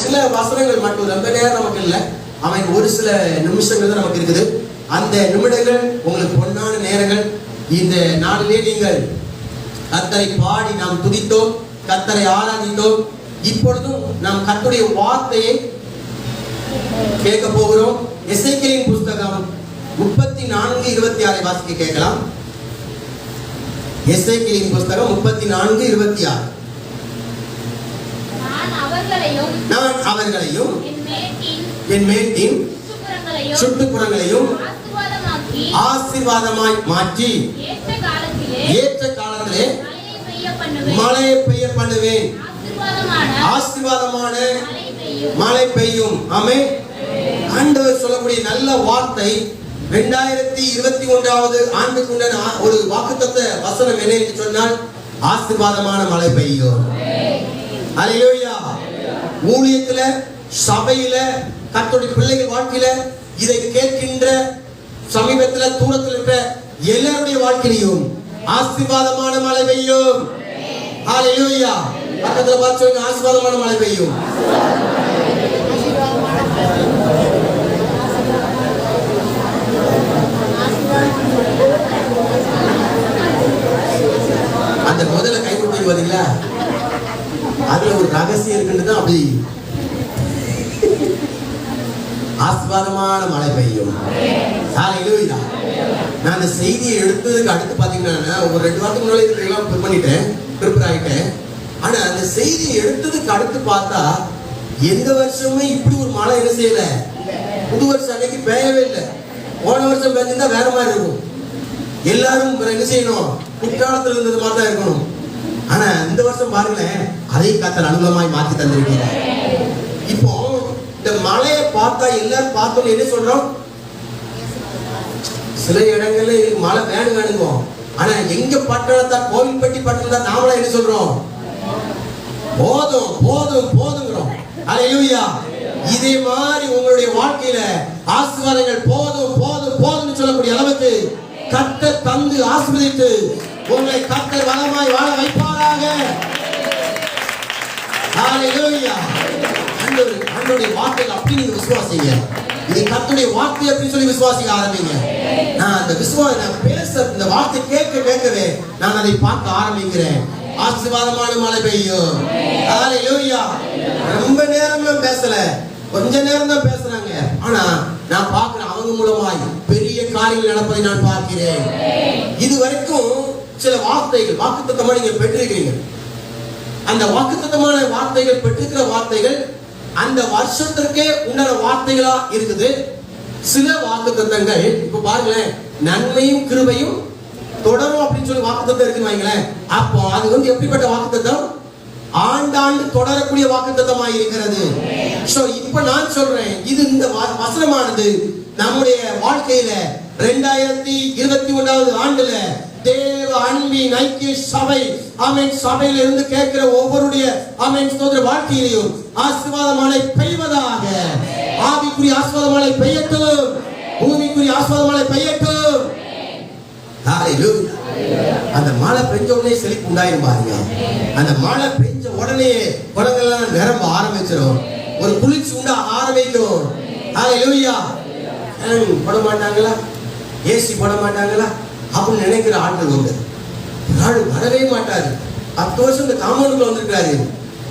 சில வசனங்கள் மட்டும், ரொம்ப நேரம் நமக்கு இல்லை, அவன் ஒரு சில நிமிஷங்கள் தான் நமக்கு இருக்குது. அந்த நிமிடங்கள் உங்களுக்கு பொன்னான நேரங்கள். இந்த நாளிலே நீங்கள் கர்த்தரை பாடி நாம் துதித்தோம், கர்த்தரை ஆராதித்தோம். இப்பொழுதும் நாம் கர்த்தருடைய வார்த்தையை கேட்க போகிறோம். எசேக்கியேலின் புஸ்தகம் 34:26 வாசிக்க கேட்கலாம். எசேக்கியேலின் புஸ்தகம் 34:26. நான் அவர்களையும் என் மேட்டின் சுற்றுப்புறங்களையும் ஆசீர்வாதமாய் மாற்றி ஏற்ற காலத்திலே மழையை பெய்ய பண்ணுவேன். ஆசீர்வாதமான மழை பெய்யும். ஆமென். ஆண்டவர் சொல்லக்கூடிய நல்ல வார்த்தை. 2021 ஆண்டுக்கு உண்டான ஒரு வாக்குத்தத்த வசனம் என்ன என்று சொன்னால், ஆசீர்வாதமான மழை பெய்யும். அல்லேலூயா. ஊழியத்துல, சபையில, கர்த்தருடைய பிள்ளைகள் வாழ்க்கையில இதை கேட்கின்ற சமீபத்துல தூரத்தில் இருக்கிற எல்லாருடைய வாழ்க்கையிலும் ஆசீர்வாதமான மழை பெய்யும். அல்லேலூயா. பக்கத்துல பார்த்து சொல்லுங்க, ஆசீர்வாதமான மழை பெய்யும். அந்த முதல்ல கை கொடுத்தீங்க பாத்தீங்களா, அதுல ஒரு ரகசியம் இருக்குன்னு தான். அப்படி ஆசீர்வாதமான மழை பெய்யும். ஹல்லேலூயா. நான் அந்த செய்தியை எடுத்ததுக்கு அடுத்து பாத்தீங்கன்னா, ஒரு 2 வாரத்துக்கு முன்னாடி இதெல்லாம் ப்ரிப்பேர் ஆயிட்டேன். ஆனா அந்த செய்தியை எடுத்ததுக்கு அடுத்து பார்த்தா, எந்த வருஷமே இப்படி ஒரு மழை என்ன செய்யல. புது வருஷம் அன்னைக்கு பெய்யவே இல்லை. போன வருஷம் பெய்ஞ்சிருந்தா வேற மாதிரி இருக்கும். எல்லாரும் என்ன செய்யணும், குற்றாலத்தில் இருந்தது மாதிரி தான் இருக்கணும். ஆனா இந்த வருஷம் பாருங்களேன், அதை கர்த்தர் அனுகூலமாய் மாற்றி தந்திருக்கிறார். இப்போ இந்த மழையை பார்த்தா எல்லாரும் பார்த்தோம் என்ன சொல்றோம், சில இடங்கள்ல மழை வேணுங்க. ஆனா எங்க பட்டணத்தா, கோவில்பட்டி பட்டணத்தா, நாமளா என்ன சொல்றோம், போதும் போதும் போதுங்கிறோம். அல்லேலூயா. இதே மாதிரி உங்களுடைய வாழ்க்கையில ஆசீர்வாதங்கள் போதும் போதும் போதும்னு சொல்லக்கூடிய அளவுக்கு கர்த்தர் தந்து ஆசீர்வதித்து உங்களை கர்த்தர் வளமாய் வாழ வைப்பாராக. ஹல்லேலூயா. ஆண்டவருடைய வார்த்தைகள் அப்படி நீங்க விசுவாசிங்க. இது கர்த்தருடைய வார்த்தை அப்படின்னு சொல்லி விசுவாசிக்க ஆரம்பிங்க. நான் அந்த நான் பேச இந்த வார்த்தை கேட்கவே நான் அதை பார்க்க ஆரம்பிக்கிறேன். ஆசீர்வாதமான மழை பெய்யும். ஹல்லேலூயா. ரொம்ப நேரம் தான் பேசல, கொஞ்ச நேரம் தான் பேசுறாங்க. ஆனா நான் பார்க்கிறேன், அவங்க மூலமாய் பெரிய காரியங்கள் நடப்பதை நான் பார்க்கிறேன். இதுவரைக்கும் சில வார்த்தைகள் வாக்குத்தத்தமா நீங்க பெற்றிருக்கிறீங்க. அந்த வாக்குத்தத்தமான வார்த்தைகள், பெற்றிருக்கிற வார்த்தைகள் அந்த வருஷத்திற்கே உண்டான வார்த்தைகளா இருக்குது. சில வாக்குத்தத்தங்கள் இப்ப பாருங்களேன், நன்மையும் கிருபையும் தொடரும் அப்படின்னு சொல்லி வாக்குத்தத்தம் இருக்குன்னு வைங்களேன். அப்போ அது எப்படிப்பட்ட வாக்குத்தத்தம், ஆண்டாண்டு தொடரக்கூடிய வாக்குத்தத்தமா இருக்கிறது. சோ இப்ப நான் சொல்றேன், இது இந்த வசனமானது நம்முடைய வாழ்க்கையில 2021 ஆண்டுல தேவ அன்பின் ஐக்கிய சபை ஆமென் சபையில இருந்து கேட்கிற ஒவ்வொருடைய ஆமென் ஸ்தோத்திர வாழ்க்கையிலும் ஆசீர்வாத மழை பெய்வதாக. ஆவிக்குரிய ஆசீர்வாத மழை பெய்யட்டும், பூமிக்குரிய ஆசீர்வாத மழை பெய்யட்டும். ஹல்லேலூயா. அந்த மழை பெஞ்ச உடனே செழிப்பு உண்டாயிரும் பாருங்க. அந்த மழை பெஞ்ச உடனே குளங்கள்லாம் நிரம்ப ஆரம்பிச்சிடும், ஒரு குளிர்ச்சி உண்டா ஆரம்பிக்கும். ஹல்லேலூயா. போட மாட்டாங்களா, ஏசி போட மாட்டாங்களா அப்படின்னு நினைக்கிற ஆட்கள் உண்டு. நாடு வரவே மாட்டாரு. 10 வருஷம் இந்த காம்பவுண்டுக்குள்ள வந்திருக்காரு.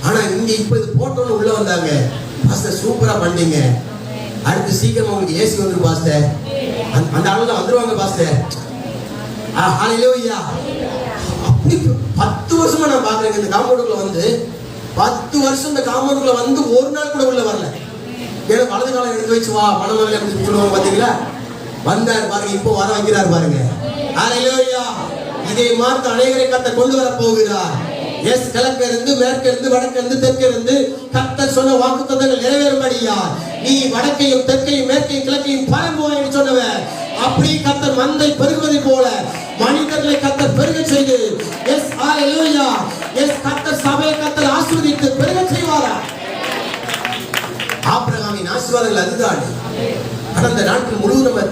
ஆனா இங்க இப்ப இது போட்டோன்னு உள்ள வந்தாங்க. பாஸ்டர் சூப்பரா பண்ணீங்க, அடுத்து சீக்கிரம் உங்களுக்கு ஏசி வந்துரு பாஸ்டர், அந்த ஆளுதான் வந்துருவாங்க பாஸ்டர். ஹல்லேலூயா. அப்படி 10 வருஷமா நான் பாக்குறேன் இந்த காம்பவுண்டுக்குள்ள வந்து. 10 வருஷம் இந்த காம்பவுண்டுக்குள்ள வந்து ஒரு நாள் கூட உள்ள வரல. ஏன்னா வலது காலம் எடுத்து வச்சு வா மனமல்ல அப்படின்னு சொல்லுவாங்க பாத்தீங்களா. வந்தார் பாருங்க, இப்போ வர வைக்கிறார் பாருங்க. ஹல்லேலூயா. இதே மாதிரி அநேகரை கர்த்தர் கொண்டு வர போகிறார். எஸ், கிழக்கு இருந்து மேற்கு இருந்து வடக்கு இருந்து தெற்கு இருந்து கர்த்தர் சொன்ன வாக்குத்தத்தங்கள் நிறைவேறும்படியா நீ வடக்கையும் தெற்கையும் மேற்கையும் கிழக்கையும் பரம்புவாய் என்று சொன்னவர். அப்படி கர்த்தர் மந்தை பெருகுவதை போல மனிதர்களை கர்த்தர் பெருக செய்து, எஸ் ஹல்லேலூயா, எஸ் கர்த்தர் சபையை கர்த்தர் ஆசீர்வதித்து பெருக செய்வாரா. ஆபிரகாமின் ஆசீர்வாதங்கள் அதுதான். கடந்த நாட்கள் முழுவதும் நம்ம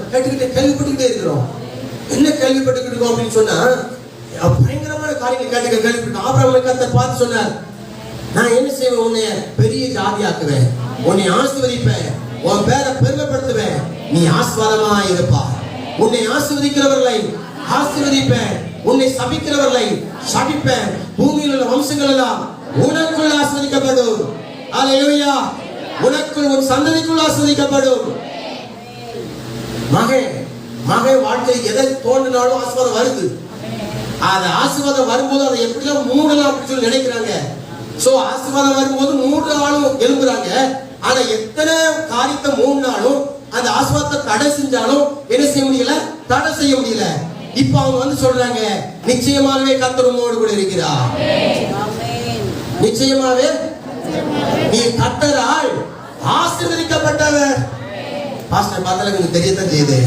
கேள்விப்பட்டுக்கிட்டே இருக்கிறோம். என்ன கேள்விப்பட்டுக்கிட்டு இருக்கோம் அப்படின்னு சொன்னா, பயங்கரமான காரியங்கள் கேள்விப்பட்டோம். ஆபிரகாமை கர்த்தர் பார்த்து சொன்னார், நான் என்ன செய்வேன்? உன்னை பெரிய ஜாதியாக்குவேன், உன்னை ஆசீர்வதிப்பேன், உன் பேரை பெருமைப்படுத்துவேன், நீ ஆசீர்வாதமா இருப்பா. உன்னை ஆசீர்வதிக்கிறவர்களை ஆசீர்வதிப்பேன், உன்னை சபிக்கிறவர்களை சபிப்பேன். பூமியில் உள்ள வம்சங்கள் எல்லாம் உனக்குள் ஆசீர்வதிக்கப்படும். அல்லேலூயா. உனக்குள் உன் சந்ததிக்குள் ஆசீர்வதிக்கப்படும். மகன் வாழ்க்கை எதை தோன்றினாலும் ஆசீர்வாதம் வருது. அது ஆசீர்வாதம் வரும்போது அதை எப்படிலாம் மூடலாம் அப்படின்னு சொல்லி நினைக்கிறாங்க. சோ ஆசீர்வாதம் வரும்போது 3 ஆளும் எழும்புறாங்க. ஆனா எத்தனை காரியத்தை மூடினாலும் அந்த ஆசீர்வாதத்தை தடை செஞ்சாலும் என்ன செய்ய முடியல? தடை செய்ய முடியல. இப்ப அவங்க வந்து சொல்றாங்க, நிச்சயமாகவே கர்த்தர் உம்மோடு கூட இருக்கிறார். நிச்சயமாவே நீ கர்த்தரால் ஆசீர்வதிக்கப்பட்டவர். பாஸ்டர் பார்த்தால எனக்கு தெரியத்தான் செய்யுது.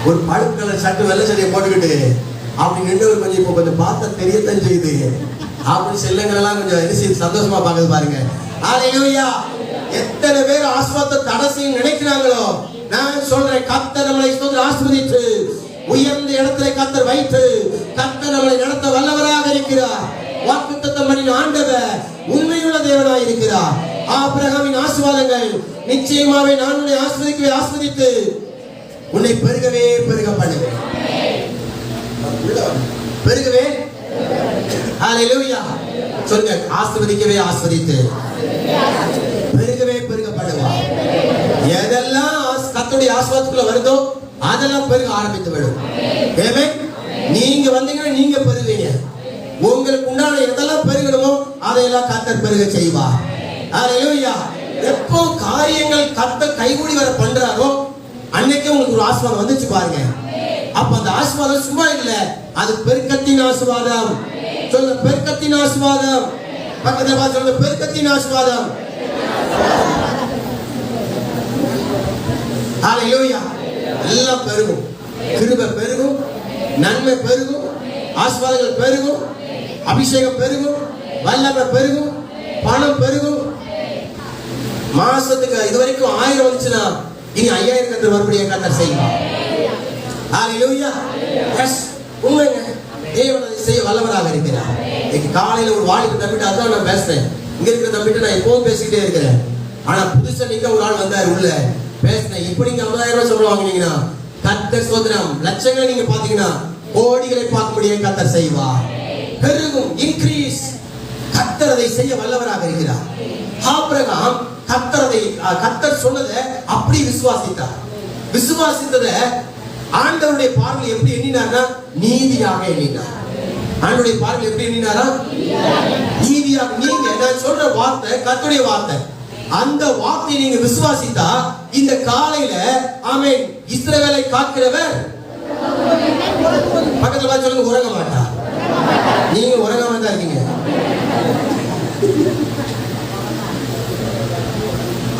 ஒரு பழுப்பு கலர் சட்டை வெள்ளை சட்டையை போட்டுக்கிட்டு அப்படி நின்று கொஞ்சம் இப்போ கொஞ்சம் பார்த்தா தெரியத்தான் செய்யுது. அப்படி செல்லங்களெல்லாம் கொஞ்சம் என்ன செய்து சந்தோஷமா பார்க்குது பாருங்க. அல்லேலூயா. எத்தனை பேர் ஆசீர்வாதத்தை தடை செய்ய நினைக்கிறாங்களோ, நான் சொல்றேன், கர்த்தர் நம்மளை ஆசீர்வதித்து உயர்ந்த இடத்துல கர்த்தர் வைத்து கர்த்தர் நம்மளை நடத்த வல்லவராக இருக்கிறார். வாக்குத்தத்தம் பண்ணின ஆண்டவர் உண்மையுள்ள தேவனாய் இருக்கிறார். ஆபிரகாமின் ஆசீர்வாதங்கள் நிச்சயமாவே நான் உன்னை ஆசீர்வதித்து உன்னை பெருகவே பெருக பண்ணுவேன். பெருகவே. ஹல்லேலூயா. சொல்லுங்க, ஆசீர்வதிக்கவே ஆசீர்வதித்து பெருகவே பெருக பண்ணுவார். எதெல்லாம் கர்த்தருடைய ஆசீர்வாதத்துக்குள்ள வருதோ அதெல்லாம் பெருக ஆரம்பித்து விடும். ஆமென். நீங்க வந்தீங்கன்னா நீங்க பெருகுவீங்க. உங்களுக்கு உண்டான எதெல்லாம் பெருகணுமோ அதையெல்லாம் கர்த்தர் பெருக செய்வார். ஹல்லேலூயா. எப்போ காரியங்கள் கர்த்தர் கைகூடி வர பண்றாரோ அன்னைக்கு உங்களுக்கு ஒரு ஆசீர்வாதம் வந்துச்சு பாருங்க. அப்ப அந்த ஆசீர்வாதம் சும்மா இல்ல, அது பெருக்கத்தின் ஆசீர்வாதம். சொல்லுங்க, பெருக்கத்தின் ஆசீர்வாதம். பக்கத்துல பார்த்து சொல்லுங்க, பெருக்கத்தின் ஆசீர்வாதம். ஹல்லேலூயா. எல்லாம் பெருகும், கிருபை பெருகும், நன்மை பெருகும், ஆசீர்வாதங்கள் பெருகும், அபிஷேகம் பெருகும், வல்லமை பெருகும், பணம் பெருகும். மாசத்துக்கு இதுவரைக்கும் 1000 வந்துச்சுன்னா இனி 5000 கர்த்தர் மறுபடியும் கர்த்தர் செய்வார். ஹல்லேலூயா. எஸ், உண்மைங்க. தேவன் அதை செய்ய வல்லவராக இருக்கிறார். இன்னைக்கு காலையில ஒரு வாலிப தம்பிட்ட அதான் நான் பேசுறேன். இங்க இருக்கிற தம்பிட்ட நான் எப்பவும் பேசிக்கிட்டே இருக்கிறேன். ஆனா புதுசா நீங்க ஒரு ஆள் வந்தாரு உள்ள பேசுறேன். இப்ப நீங்க 50,000 சொல்ல வாங்கினீங்கன்னா கர்த்தர் சோதனம் லட்சங்களை நீங்க பாத்தீங்கன்னா கோடிகளை பார்க்க முடியும் கர்த்தர் செய்வார். பெருகும், இன்கிரீஸ். கர்த்தர் அதை செய்ய வல்லவராக இருக்கிறார். ஆபிரகாம் கர்த்தர் சொன்னதை அப்படி விசுவாசித்தார். விசுவாசித்ததை ஆண்டவருடைய பார்வையில் எப்படி எண்ணினார்னா நீதியாக எண்ணினார். ஆண்டவருடைய பார்வையில் எப்படி எண்ணினாரா? நீதியாக. நீங்க நான் சொல்ற வார்த்தை கர்த்தருடைய வார்த்தை. அந்த வார்த்தையை நீங்க விசுவாசித்தா இந்த காலையில ஆமென் இஸ்ரவேலை காக்கிறவர் பக்கத்துல பார்த்து சொல்லுங்க, உறங்க மாட்டார். நீங்க உறங்காம தான் இருக்கீங்க.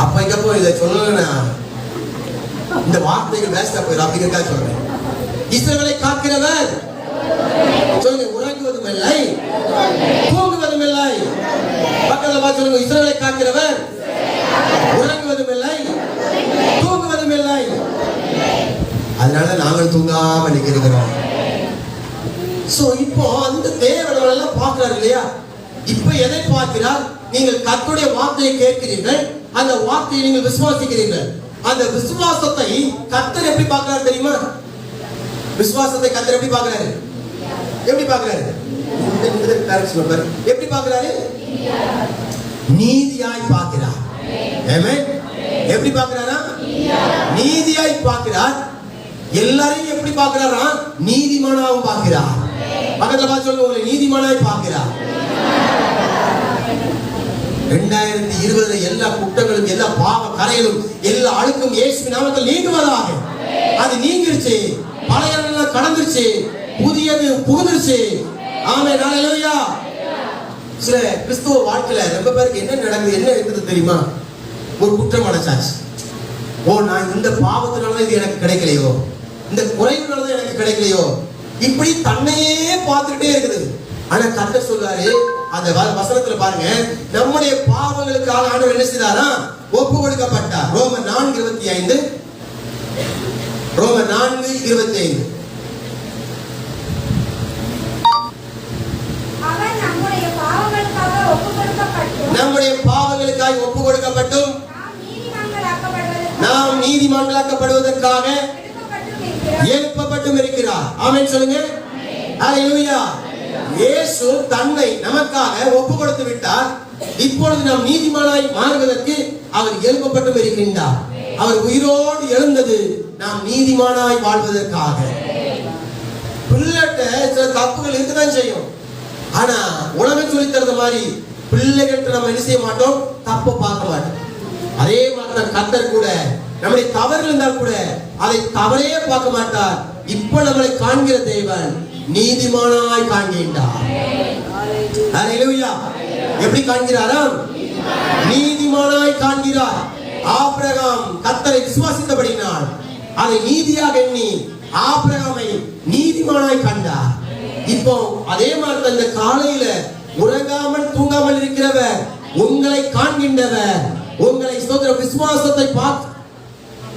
அப்ப இங்கப்போ இதை சொல்லணும்னா இந்த வார்த்தைகள் வேஸ்டா போயிடும். அப்படிங்கிறதா சொல்றேன். இஸ்ரவேலை காக்கிறவர் சொல்லுங்க, உறங்குவதும் இல்லை தூங்குவதும் இல்லை. பக்கத்துல பார்த்து சொல்லுங்க, இஸ்ரவேலை காக்கிறவர் உறங்குவதும் இல்லை தூங்குவதும் இல்லை. அதனால நாங்கள் தூங்காம நிக்கிறோம். சோ இப்போ அந்த தேவனவர்கள் எல்லாம் பார்க்கிறார் இல்லையா? இப்ப எதை பார்க்கிறார்? நீங்கள் கர்த்தருடைய வார்த்தையை கேட்கிறீர்கள், அந்த வார்த்தையை நீங்கள் விசுவாசிக்கிறீர்கள். அந்த விசுவாசத்தை கர்த்தர் எப்படி பார்க்கிறார் தெரியுமா? விசுவாசத்தை கர்த்தர் எப்படி பார்க்கிறாரு? எப்படி பார்க்கிறாரு? எப்படி பார்க்கிறாரு? நீதியாய் பார்க்கிறார். ஆமென். எப்படி பார்க்கிறாரா? நீதியாய் பார்க்கிறார். எல்லாரையும் எப்படி பார்க்கிறாரா? நீதிமானாவும் பார்க்கிறார். பக்கத்துல பார்த்து சொல்லுங்க, உங்களை நீதிமானாய் பார்க்கிறார். 2020 எல்லா குற்றங்களும் எல்லா பாவ கரைகளும் எல்லா அழுக்கும் இயேசுவின் நாமத்தில் நீங்குவதாக. அது நீங்கிருச்சு, பழைய எல்லாம் கடந்துருச்சு, புதியது புகுந்துருச்சு. ஆமென். ஹல்லேலூயா. சில கிறிஸ்துவ வாழ்க்கையில ரொம்ப பேருக்கு என்ன நடக்குது, என்ன இருக்குது தெரியுமா? ஒரு குற்றம் அடைச்சாச்சு. ஓ, நான் இந்த பாவத்தினால இது எனக்கு கிடைக்கலையோ, இந்த குறைவுனால எனக்கு கிடைக்கலையோ, இப்படி தன்னையே பார்த்துக்கிட்டே இருக்குது. ஆனா கர்த்தர் சொல்றாரு அந்த வசனத்துல பாருங்க, நம்முடைய பாவங்களுக்காக ஆண்டவர் என்ன செய்தாரா? ஒப்பு கொடுக்கப்பட்டார். ரோமர் 4:25. ரோமர் 4:25. அவர் நம்முடைய பாவங்களை நம்முடைய பாவங்களுக்காக ஒப்பு கொடுக்கப்பட்டும் நாம் நீதிமான்களாக்கப்படுவதற்காக எழுப்பப்பட்டும் இருக்கிறார். ஆமென் சொல்லுங்க. ஹalleluya. இயேசு தன்னை நமக்காக ஒப்பு கொடுத்து விட்டார். இப்பொழுது நாம் நீதிமானாய் மாறுவதற்கு அவர் எழுப்பப்பட்டும் இருக்கின்றார். அவர் உயிரோடு எழுந்தது நாம் நீதிமானாய் வாழ்வதற்காக. பிள்ளைகிட்ட சில தப்புகள் இருக்கதான் செய்யும். ஆனா உலகம் சொல்லி தரது மாதிரி பிள்ளைகிட்ட நம்ம என்ன செய்ய மாட்டோம், தப்பு பார்க்க மாட்டோம். அதே மாதிரி கர்த்தர் கூட நம்முடைய தவறு இருந்தால் கூட அதை தவறே பார்க்க மாட்டார். இப்ப நம்மளை காண்கிற தேவன் நீதிமானாய் காண்கின்றார். ஹalleluya. எப்படி காண்கிறாராம்? நீதிமானாய் காண்கிறார். ஆபிரகாம் கர்த்தரை விசுவாசித்தபடியினால் அதை நீதியாக எண்ணி ஆபிரகாமை நீதிமானாய் கண்டார். இப்போ அதே மாதிரி அந்த காலையில உறங்காமல் தூங்காமல் இருக்கிறவர் உங்களை காண்கின்றவர். உங்களை ஸ்தோத்திர விசுவாசத்தை பார்த்து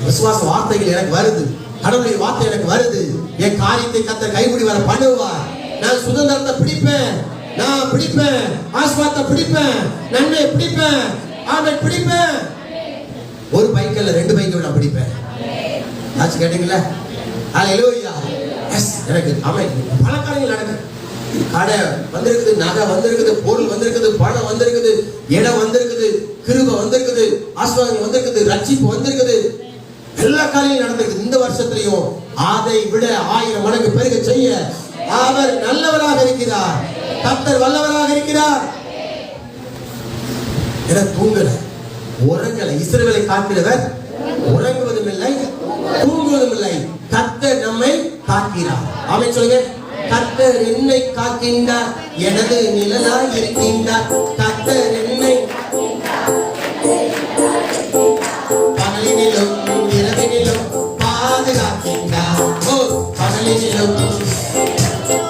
விசுவாச வார்த்தைகள் எனக்கு வருது, கடவுளுடைய வார்த்தை எனக்கு வருது, என் காரியத்தை கர்த்தர் கைகூடி வர பண்ணுவார். நான் சுதந்திரத்தை பிடிப்பேன், நான் பிடிப்பேன், ஆசீர்வாதத்தை பிடிப்பேன், நன்மை பிடிப்பேன், ஆமென் பிடிப்பேன். ஒரு பைக் இல்ல, 2 பைக் நான் பிடிப்பேன். ஆச்சு கேட்டீங்களா? ஹalleluya. எஸ், எனக்கு ஆமென். பல காரியங்கள் நடக்குது. கடை வந்திருக்குது, நகை வந்திருக்குது, பொருள் வந்திருக்குது, பணம் வந்திருக்குது, இடம் வந்திருக்குது, கிருபை வந்திருக்குது, ஆசீர்வாதம் வந்திருக்குது, ரட்சிப்பு வந்திருக்குது, எல்லா காரியங்களும் நடந்திருக்குது. இந்த வருஷத்திலையும் அதை விட 1000 மடங்கு பெருக செய்ய அவர் நல்லவராக இருக்கிறார். கர்த்தர் வல்லவராக இருக்கிறார். என தூங்கல, உறங்கல. இஸ்ரவேலை காக்கிறவர் உறங்குவதும் இல்லை, தூங்குவதும் இல்லை. கர்த்தர் நம்மை காக்கிறார். ஆமென் சொல்லுங்க. கர்த்தர் என்னை காக்கின்றார், எனது நிழலாய் இருக்கின்றார். கர்த்தர் என்னை பகலினிலும் இரவினிலும் பாதுகாக்கின்றார். ஓ, பகலினிலும்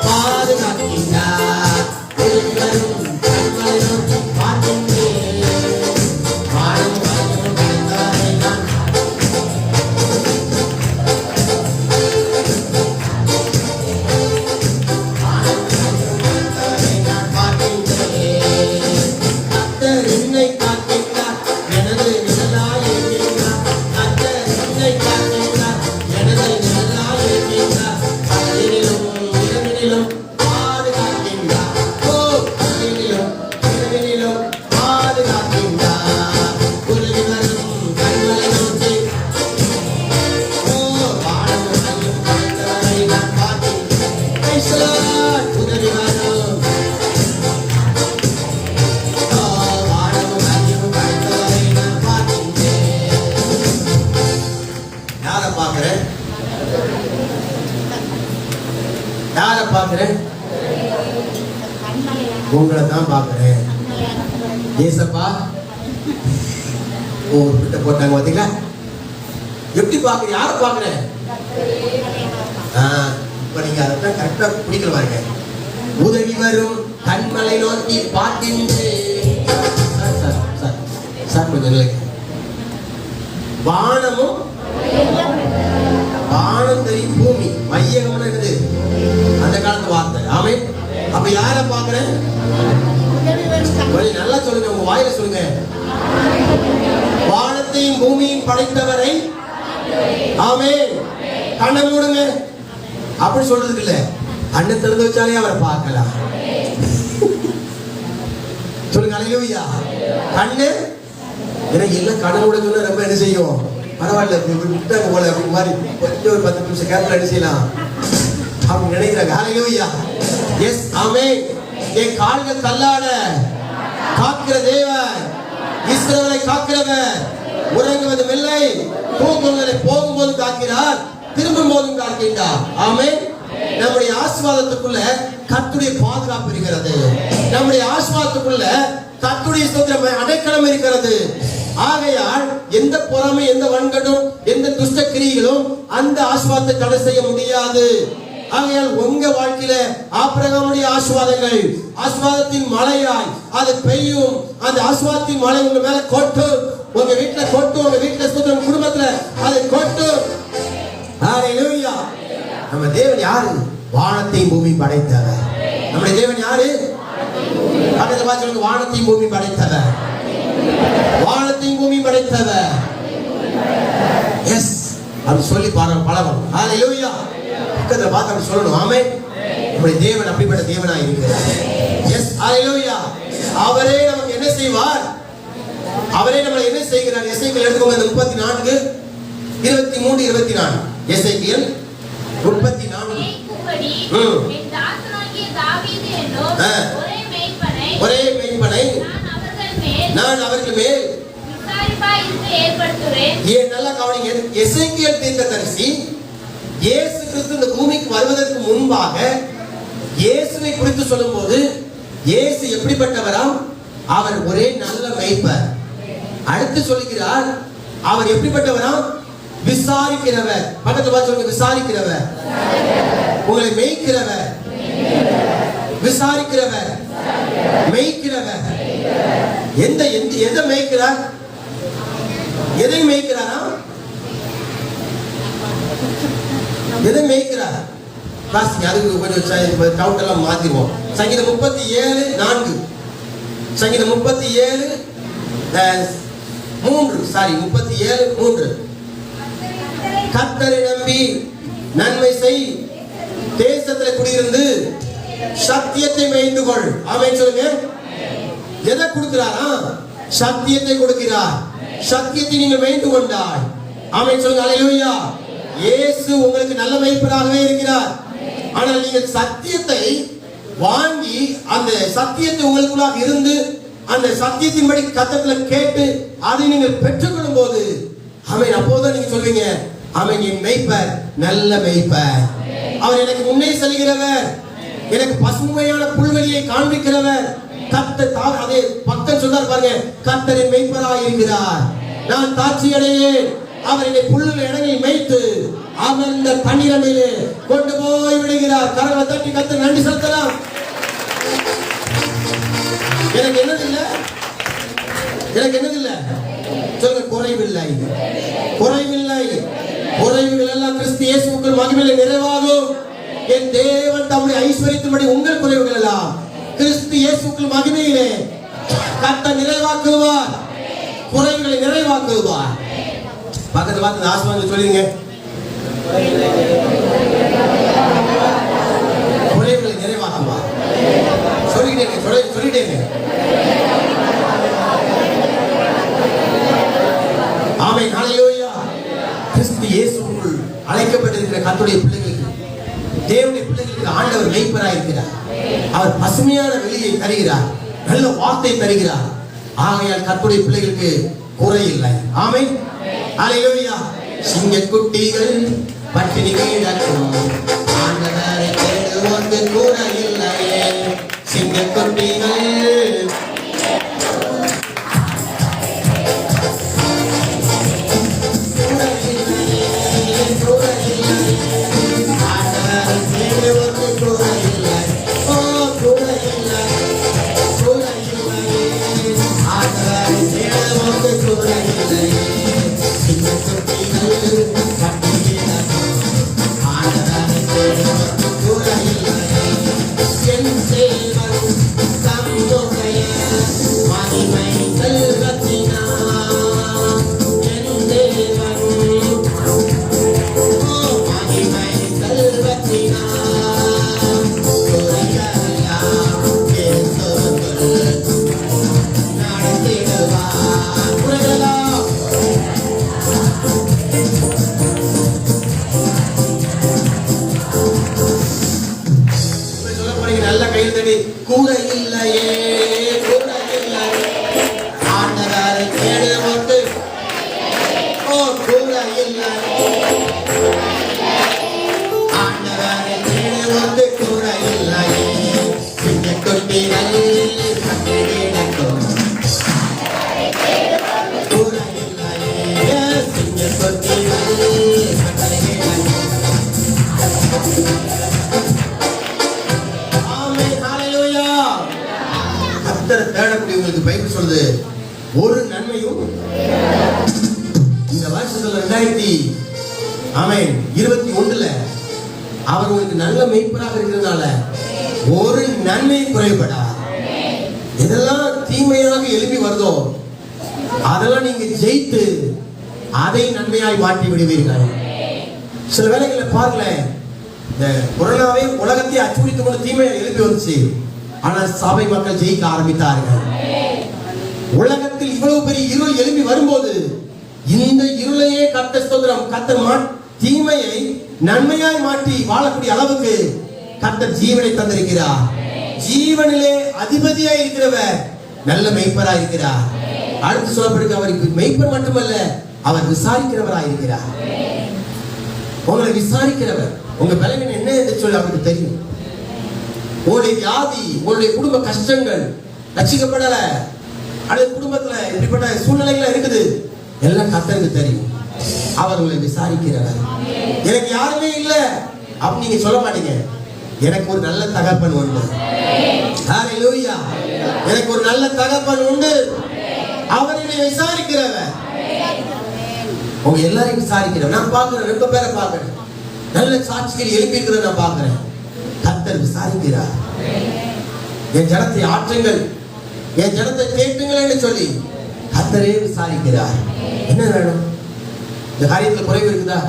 பாதுகாக்கின்றார். ஒருவரும் கண்களிலும் பார்க்கின்றேன். வாழும் வாழும் கர்த்தரை நான் உங்களை தான் பார்க்கிறேன். ஏசப்பா ஒரு பிட்ட போட்டாங்க பாத்தீங்களா? எப்படி பாக்குறேன்? யாரை பாக்குறேன்? இப்ப நீங்க அதான் கரெக்டா பிடிக்கிற பாருங்க. உதவி வரும் கண்மலை நோக்கி பார்க்கின்றேன். சார் கொஞ்சம் நிலைக்கு. வானமும் வானம் தெரியும், பூமி மையகம்னு இருக்குது அந்த காலத்து வார்த்தை. ஆமென். அப்ப யார பாக்குறேன்? நல்லா சொல்லுங்க, உங்க வாயில சொல்லுங்க. வானத்தையும் பூமியையும் படைத்தவரை. ஆமென். கண்ணை மூடுங்க. அப்படி சொல்றதுக்கு இல்ல, கண்ணை திறந்து வச்சாலே அவரை பார்க்கலாம். சொல்லுங்க ஹல்லேலூயா. கண்ணு எனக்கு எல்லாம் கண்ணை மூட சொன்னா ரொம்ப என்ன செய்யும்? பரவாயில்ல விட்டாங்க போல அப்படி மாதிரி கொஞ்சம் ஒரு 10 நிமிஷம் கேப்ல என்ன செய்யலாம் அப்படி நினைக்கிறாங்க. ஹல்லேலூயா. எஸ், ஆமென். என் கால்கள் தள்ளாட காக்கிற தேவன், இஸ்ரவேலை காக்கிறவர், உறங்குவதும் இல்லை, தூங்குவதை போகும்போது காக்கிறார், திரும்பும் போதும் காக்கின்றார். ஆமென். நம்முடைய ஆசீர்வாதத்துக்குள்ள கர்த்தருடைய பாதுகாப்பு இருக்கிறது. நம்முடைய ஆசீர்வாதத்துக்குள்ள கர்த்தருடைய ஸ்தோத்திரம் அடைக்கலம் இருக்கிறது. ஆகையால் எந்த பொறாமை, எந்த வன்கடும், எந்த துஷ்ட கிரியைகளும் அந்த ஆசீர்வாதத்தை தடை செய்ய முடியாது. ஆகையால் உங்க வாழ்க்கையில ஆபிரகாமுடைய ஆசீர்வாதங்கள் ஆசீர்வாதத்தின் மழையாய் அது பெய்யும். அந்த ஆசீர்வாதத்தின் மழை உங்க மேல கொட்டும், உங்க வீட்டுல கொட்டும், உங்க வீட்டுல ஸ்தோத்திரம் குடும்பத்துல அது கொட்டும். ஹல்லேலூயா. நம்ம தேவன் யாரு? வானத்தையும் பூமி படைத்தவர். நம்முடைய தேவன் யாரு? பக்கத்துல பார்த்து சொல்லுங்க, வானத்தையும் பூமி படைத்தவர். வானத்தையும் பூமி படைத்தவர். எஸ், அப்படி சொல்லி பழகணும். ஹல்லேலூயா. பக்கத்துல பார்த்து அப்படி சொல்லணும். ஆமென். நம்முடைய தேவன் அப்படிப்பட்ட தேவனாய் இருக்கிறார். எஸ், ஹல்லேலூயா. அவரே நமக்கு என்ன செய்வார்? அவரே நம்மளை என்ன செய்கிறார்? எசேக்கியேல் எடுத்துக்கோங்க, 34 23 24. எசேக்கியேல் 34. ஒரே மேய்ப்பனை நான் அவர்கள் மேல் ஏன் நல்லா கவனிங்க. எசேக்கியேல் தீர்க்கதரிசி இயேசு கிறிஸ்து இந்த பூமிக்கு வருவதற்கு முன்பாக இயேசுவை குறித்து சொல்லும்போது இயேசு எப்படிப்பட்டவராம்? அவர் ஒரே நல்ல மேய்ப்பர். அடுத்து சொல்லுகிறார், அவர் எப்படிப்பட்டவராம்? விசாரிக்கிறவர். பக்கத்துல பார்த்து சொல்லுங்க, விசாரிக்கிறவர். உங்களை மேய்க்கிறவர், விசாரிக்கிறவர், மேய்க்கிறவர். எதை மேய்க்கிறார்? எதை மேய்க்கிறாரா? எதை மேய்க்கிறார்? அதுக்கு கொஞ்சம் டவுட் எல்லாம் மாத்திடுவோம். சங்கீதம் 37:4. சங்கீதம் 37:3. கர்த்தரை நம்பி நன்மை செய், தேசத்தில் குடியிருந்து சத்தியத்தை மேய்ந்து கொள். ஆமென் சொல்லுங்க. எதை கொடுக்கிறாரா? சத்தியத்தை கொடுக்கிறார். சத்தியத்தை நீங்கள் மேய்ந்து கொண்டால். ஆமென் சொல்லுங்க. ஹல்லேலூயா. இயேசு உங்களுக்கு நல்ல மேய்ப்பராகவே இருக்கிறார். ஆனால் நீங்கள் சத்தியத்தை வாங்கி அந்த சத்தியத்தை உங்களுக்குள்ளாக இருந்து அந்த சத்தியத்தின்படி கர்த்தரிடத்தில் கேட்டு அதை நீங்கள் பெற்றுக்கொள்ளும் போது ஆமென், அப்போதான் நீங்க சொல்வீங்க, ஆமென், என் மேய்ப்பர் நல்ல மேய்ப்பர். அவர் எனக்கு முன்னே செல்கிறவர், எனக்கு பசுமையான புல்வெளியை காண்பிக்கிறவர். கர்த்தர் அதே பக்தன் சொல்றார் பாருங்க, கர்த்தரின் மேய்ப்பராய் இருக்கிறார், நான் தாட்சி அடையேன். அவர் என்னை புல்லுள்ள இடங்களில் மேய்த்து அமர்ந்த தண்ணீரிலே கொண்டு போய் விடுகிறார். கரங்களை தட்டி கர்த்தர் நன்றி செலுத்தலாம். எனக்கு என்னதில்லை? எனக்கு என்னதில்லை? சொல்லுங்க, குறைவில்லை. குறைவில்லை. குறைவுகள் எல்லாம் கிறிஸ்து இயேசுவுக்குள் மகிமையில் நிறைவாகும். என் தேவன் தம்முடைய ஐஸ்வரியத்தின்படி உங்கள் குறைவுகள் எல்லாம் கிறிஸ்து இயேசுவுக்குள் மகிமையிலே கர்த்தர் நிறைவாக்குவார். குறைவுகளை நிறைவாக்குவார். பக்கத்துல பார்த்து ஆசீர்வாதம் சொல்லுங்க. குறைவுகளை நிறைவாக்குவார். சொல்லிட்டேங்க. ஆமென். ஹல்லேலூயா. கிறிஸ்து இயேசுவுக்குள் அழைக்கப்பட்டிருக்கிற கர்த்தருடைய பிள்ளைகளுக்கு, தேவனுடைய பிள்ளைகளுக்கு ஆண்டவர் மேய்ப்பராய் இருக்கிறார். அவர் பசுமையான வெளியை தருகிறார், நல்ல வார்த்தை தருகிறார். ஆகையால் கர்த்தருடைய பிள்ளைகளுக்கு குறை இல்லை. ஆமென். ஹல்லேலூயா. சிங்கக்குட்டிகள் பட்டினி கிடக்கும், ஆண்டவரை தேடுவோர்க்கு குறை இல்லையே. சிங்கக்குட்டிகள் கூரை இல்லையே, கூரை இல்லை. ஆண்டவரை தேடுவோர்க்கு கூரை இல்லை. ஆண்டவரை தேடுவோர்க்கு கூரை இல்லையே. சிங்கக்குட்டிகள் கிடக்கும், கூரை இல்லையே. சிங்கக்குட்டிகள் தேடக்கூடியவங்களுக்கு பைபிள் சொல்லுது, ஒரு நன்மையும் இந்த வருஷத்துல 2021 அவர் உங்களுக்கு நல்ல மேய்ப்பராக இருக்கிறதுனால ஒரு நன்மை குறைபடாது. எதெல்லாம் தீமையாக எழுப்பி வருதோ அதெல்லாம் நீங்க ஜெயித்து அதை நன்மையாய் மாற்றி விடுவீர்கள். சில வேளைகளை பாருங்களேன், இந்த கொரோனாவே உலகத்தை அச்சுறுத்திக் கொண்டு தீமையை எழுப்பி வந்துச்சு. ஆனால் சபை மக்கள் ஜெயிக்க ஆரம்பித்தார்கள். உலகத்தில் இவ்வளவு பெரிய இருள் எழுப்பி வரும்போது இந்த இருளையே கர்த்தர் தீமையை நன்மையாய் மாற்றி வாழக்கூடிய அளவுக்கு கர்த்தர் ஜீவனை தந்திருக்கிறார். ஜீவனிலே அதிபதியாய் இருக்கிறவர் நல்ல மெய்ப்பராய் இருக்கிறார். அடுத்து சொல்லப்படுகிற அவருக்கு மெய்ப்பர் மட்டுமல்ல, அவர் விசாரிக்கிறவராய் இருக்கிறார். உங்களை விசாரிக்கிறவர், உங்க பலவீனம் என்ன என்று சொல்லி அவருக்கு தெரியும். உங்களுடைய வியாதி, உங்களுடைய குடும்ப கஷ்டங்கள், ரட்சிக்கப்படல அல்லது குடும்பத்துல இப்படிப்பட்ட சூழ்நிலைகள் இருக்குது, எல்லாம் கர்த்தருக்கு தெரியும். அவர் உங்களை விசாரிக்கிறவர். எனக்கு யாருமே இல்லை அப்படின்னு நீங்க சொல்ல மாட்டீங்க. எனக்கு ஒரு நல்ல தகப்பன் உண்டு. ஹல்லேலூயா. எனக்கு ஒரு நல்ல தகப்பன் உண்டு. அவர் என்னை விசாரிக்கிறவர். உங்க எல்லாரையும் விசாரிக்கிறவர். நான் பார்க்கிறேன், 2 பேரை பார்க்கிறேன், நல்ல சாட்சிகள் எழுப்பி இருக்கிறத நான் பார்க்கிறேன். கர்த்தர் விசாரிக்கிறார். என் ஜனத்தை ஆற்றுங்கள், என் ஜனத்தை கேட்டுங்கள் என்று சொல்லி கர்த்தரே விசாரிக்கிறார். என்ன வேணும்? இந்த காரியத்தில் குறைவு இருக்குதா?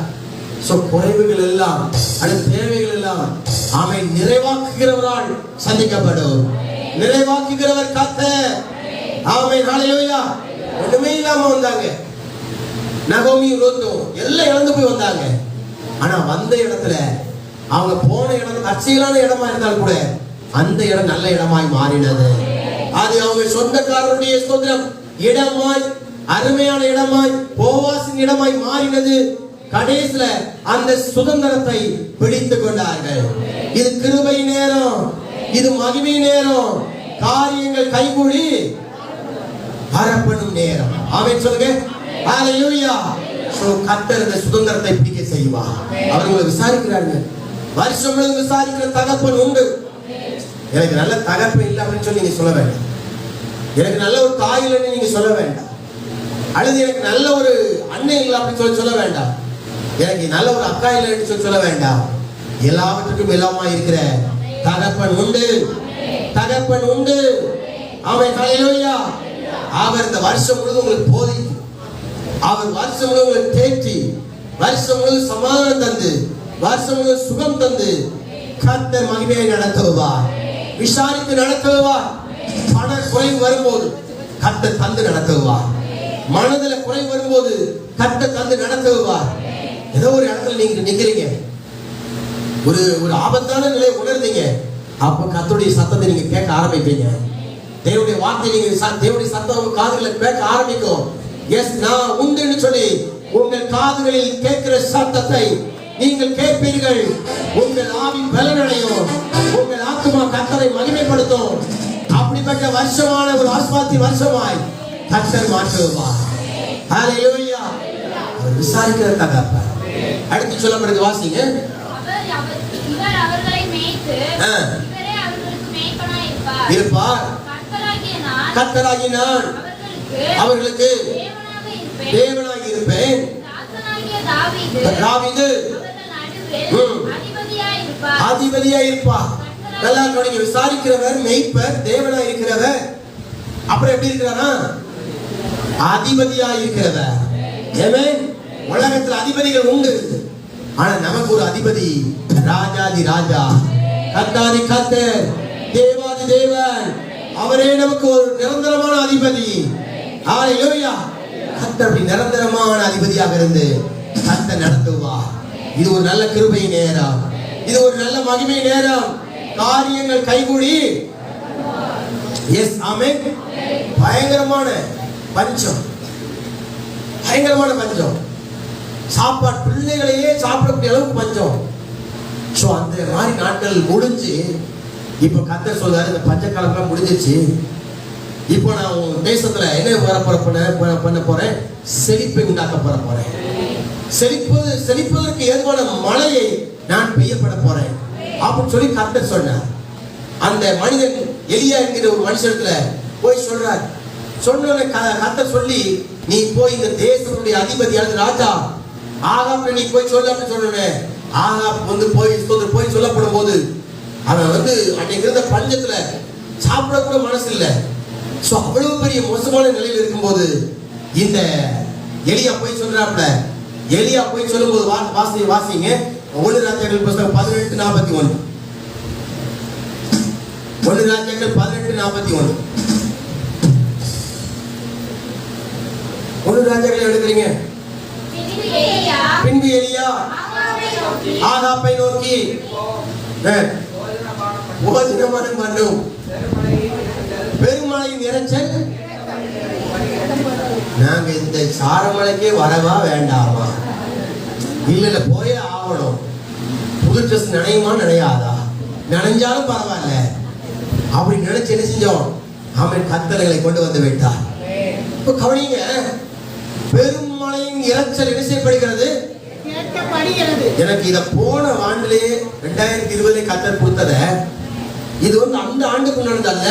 குறைவுகள் எல்லாம் அல்லது தேவைகள் எல்லாம் ஆமென் நிறைவாக்குகிறவரால் சந்திக்கப்படும். நிறைவாக்குகிறவர் கர்த்தர். ஆமென். ஹல்லேலூயா. ஒண்ணுமே இல்லாம வந்தாங்க, நகோமி லோத்தும் எல்லாம் இழந்து போய் வந்தாங்க. ஆனா வந்த இடத்துல அவங்க போன இடம் தற்செயலான இடமா இருந்தாலும் கூட அந்த இடம் நல்ல இடமாய் மாறினது. அது அவங்க சொந்தக்காரருடைய ஸ்தோத்திரம் இடமாய், அருமையான இடமாய், போவாசின் இடமாய் மாறினது. கடைசில அந்த சுதந்திரத்தை பிடித்துக் கொண்டார்கள். இது கிருபை நேரம், இது மகிமை நேரம், காரியங்கள் கைகூடி வரப்படும் நேரம். ஆமென் சொல்லுங்க. ஹல்லேலூயா. கர்த்தர் இந்த சுதந்திரத்தை பிடிக்க செய்வார். அவர் உங்களை விசாரிக்கிறார்கள். வருஷம் முழுவதும் விசாரிக்கிற தகப்பன் உண்டு. எனக்கு நல்ல தகப்பன் இல்லை அப்படின்னு சொல்லி நீங்க சொல்ல வேண்டாம். எனக்கு நல்ல ஒரு தாய் இல்லைன்னு நீங்க சொல்ல வேண்டாம். அல்லது எனக்கு நல்ல ஒரு அண்ணன் இல்லை அப்படின்னு சொல்ல வேண்டாம். எனக்கு நல்ல ஒரு அக்கா இல்லைன்னு சொல்ல வேண்டாம். எல்லாவற்றுக்கும் எல்லாமா இருக்கிற தகப்பன் உண்டு. தகப்பன் உண்டு. ஆமென். ஹல்லேலூயா. அவர் இந்த வருஷம் முழுவதும் உங்களுக்கு போதித்து, அவர் வருஷம் முழுவதும் உங்களுக்கு தேற்றி, வருஷம் முழுவதும் சமாதானம் தந்து, வருஷம் முழுவதும் சுகம் தந்து கர்த்தர் மகிமையை நடத்துவார். விசாரித்து நடத்துவார். பண குறைவு வரும்போது கர்த்தர் தந்து நடத்துவார். மனதில் குறைவு வரும்போது கர்த்தர் தந்து நடத்துவார். ஏதோ ஒரு இடத்துல நீங்க நிக்கிறீங்க, ஒரு ஆபத்தான நிலையை உணர்ந்தீங்க, அப்ப கர்த்தருடைய சத்தத்தை நீங்க கேட்க ஆரம்பிப்பீங்க. தேவனுடைய வார்த்தை நீங்க தேவனுடைய சத்தம் காதுகளில் கேட்க ஆரம்பிக்கும். எஸ், நான் உண்டுன்னு சொல்லி உங்கள் காதுகளில் கேட்கிற சத்தத்தை நீங்கள் கேட்பீர்கள். உங்கள் ஆவி பலனடையும், உங்கள் ஆத்துமா கர்த்தரை மகிமைப்படுத்தும். அப்படிப்பட்ட வருஷமான ஒரு ஆஸ்வாத்தி வருஷமாய் கர்த்தர் மாற்றுவார். ஹல்லேலூயா. அவர் விசாரிக்கிற தகப்பன். அடுத்து சொல்லப்படுது, வாசிங்க. இவர் அவர்களை மேய்த்து இவரே அவர்களுக்கு மேய்ப்பனாய் இருப்பார். கர்த்தராகிய நான் அவர்களுக்கு தேவனாய் இருப்பேன். தாவீது அதிபதியாய் இருப்பார். நல்லா கவனிங்க. விசாரிக்கிறவர், மேய்ப்பர், தேவனாய் இருக்கிறவர். அப்புறம் எப்படி இருக்கிறாரா? அதிபதியாய் இருக்கிறவர். ஆமென். உலகத்தில் அதிபதிகள் உண்டு. ஆனா நமக்கு ஒரு அதிபதி, ராஜாதி ராஜா, கர்த்தாதி கர்த்தர், தேவாதி தேவன். அவரே நமக்கு ஒரு நிரந்தரமான அதிபதி. ஹல்லேலூயா. கர்த்தர் நிரந்தரமான அதிபதியாக இருந்து கர்த்தர் நடத்துவார். இது ஒரு நல்ல கிருபை நேரம், இது ஒரு நல்ல மகிமை நேரம். காரியங்கள் கைகூடி. எஸ், ஆமென். பயங்கரமான பஞ்சம், பயங்கரமான பஞ்சம். சாப்பாடு, பிள்ளைகளையே சாப்பிடக்கூடிய அளவுக்கு பஞ்சம். அந்த மாதிரி நாட்கள் முடிஞ்சு இப்ப கர்த்தர் சொல்றாரு, இந்த பஞ்சக்காலம் முடிஞ்சிச்சு. இப்போ நான் உங்க தேசத்துல என்ன பண்ண போறேன்? செழிப்பை உண்டாக்க போறேன். செழிப்பதற்கு ஏதுவான மழையை நான் பெய்யப்பட போறேன் அப்படின்னு சொல்லி கர்த்தர் சொன்னார். அந்த மனிதன் எலியா என்கிற ஒரு மனுஷத்துல போய் சொல்றார். சொன்ன கர்த்தர் சொல்லி, நீ போய் இந்த தேசத்துடைய அதிபதியான ராஜா ஆகாப் நீ போய் சொல்ல அப்படின்னு சொன்னேன். ஆகாப் போய் சொல்லப்படும் போது அவன் அன்னைக்கு இருந்த பஞ்சத்துல சாப்பிட கூட மனசு இல்லை. சோ அவ்வளவு பெரிய மோசமான நிலையில் இருக்கும்போது இந்த எலியா போய் சொல்றாப்ல. எலியா போய் சொல்லும்போது வாசிங்க 1 ராஜாக்கள் புத்தகம் 18:41. 1 ராஜாக்கள் 18:41. 1 ராஜாக்கள் எடுக்கிறீங்க. பின்பு எலியா ஆகாபை நோக்கி போஜனமானம் பண்ணும் பெருமழையின் இரைச்சல் நாங்க இந்த சாரமலைக்கே வரவா வேண்டாமா? இல்ல போயே ஆகணும். புது ட்ரெஸ் நினையுமா நினையாதா? நினைஞ்சாலும் பரவாயில்ல அப்படி நினைச்சு என்ன செஞ்சோம்? அவன் கத்தளைகளை கொண்டு வந்து விட்டார். இப்ப கவனிங்க, பெருமழையின் இரைச்சல் என்ன செய்யப்படுகிறது? எனக்கு இத போன ஆண்டிலேயே 2020 கத்தர் கொடுத்தத, இது வந்து அந்த ஆண்டுக்கு உண்டானது அல்ல,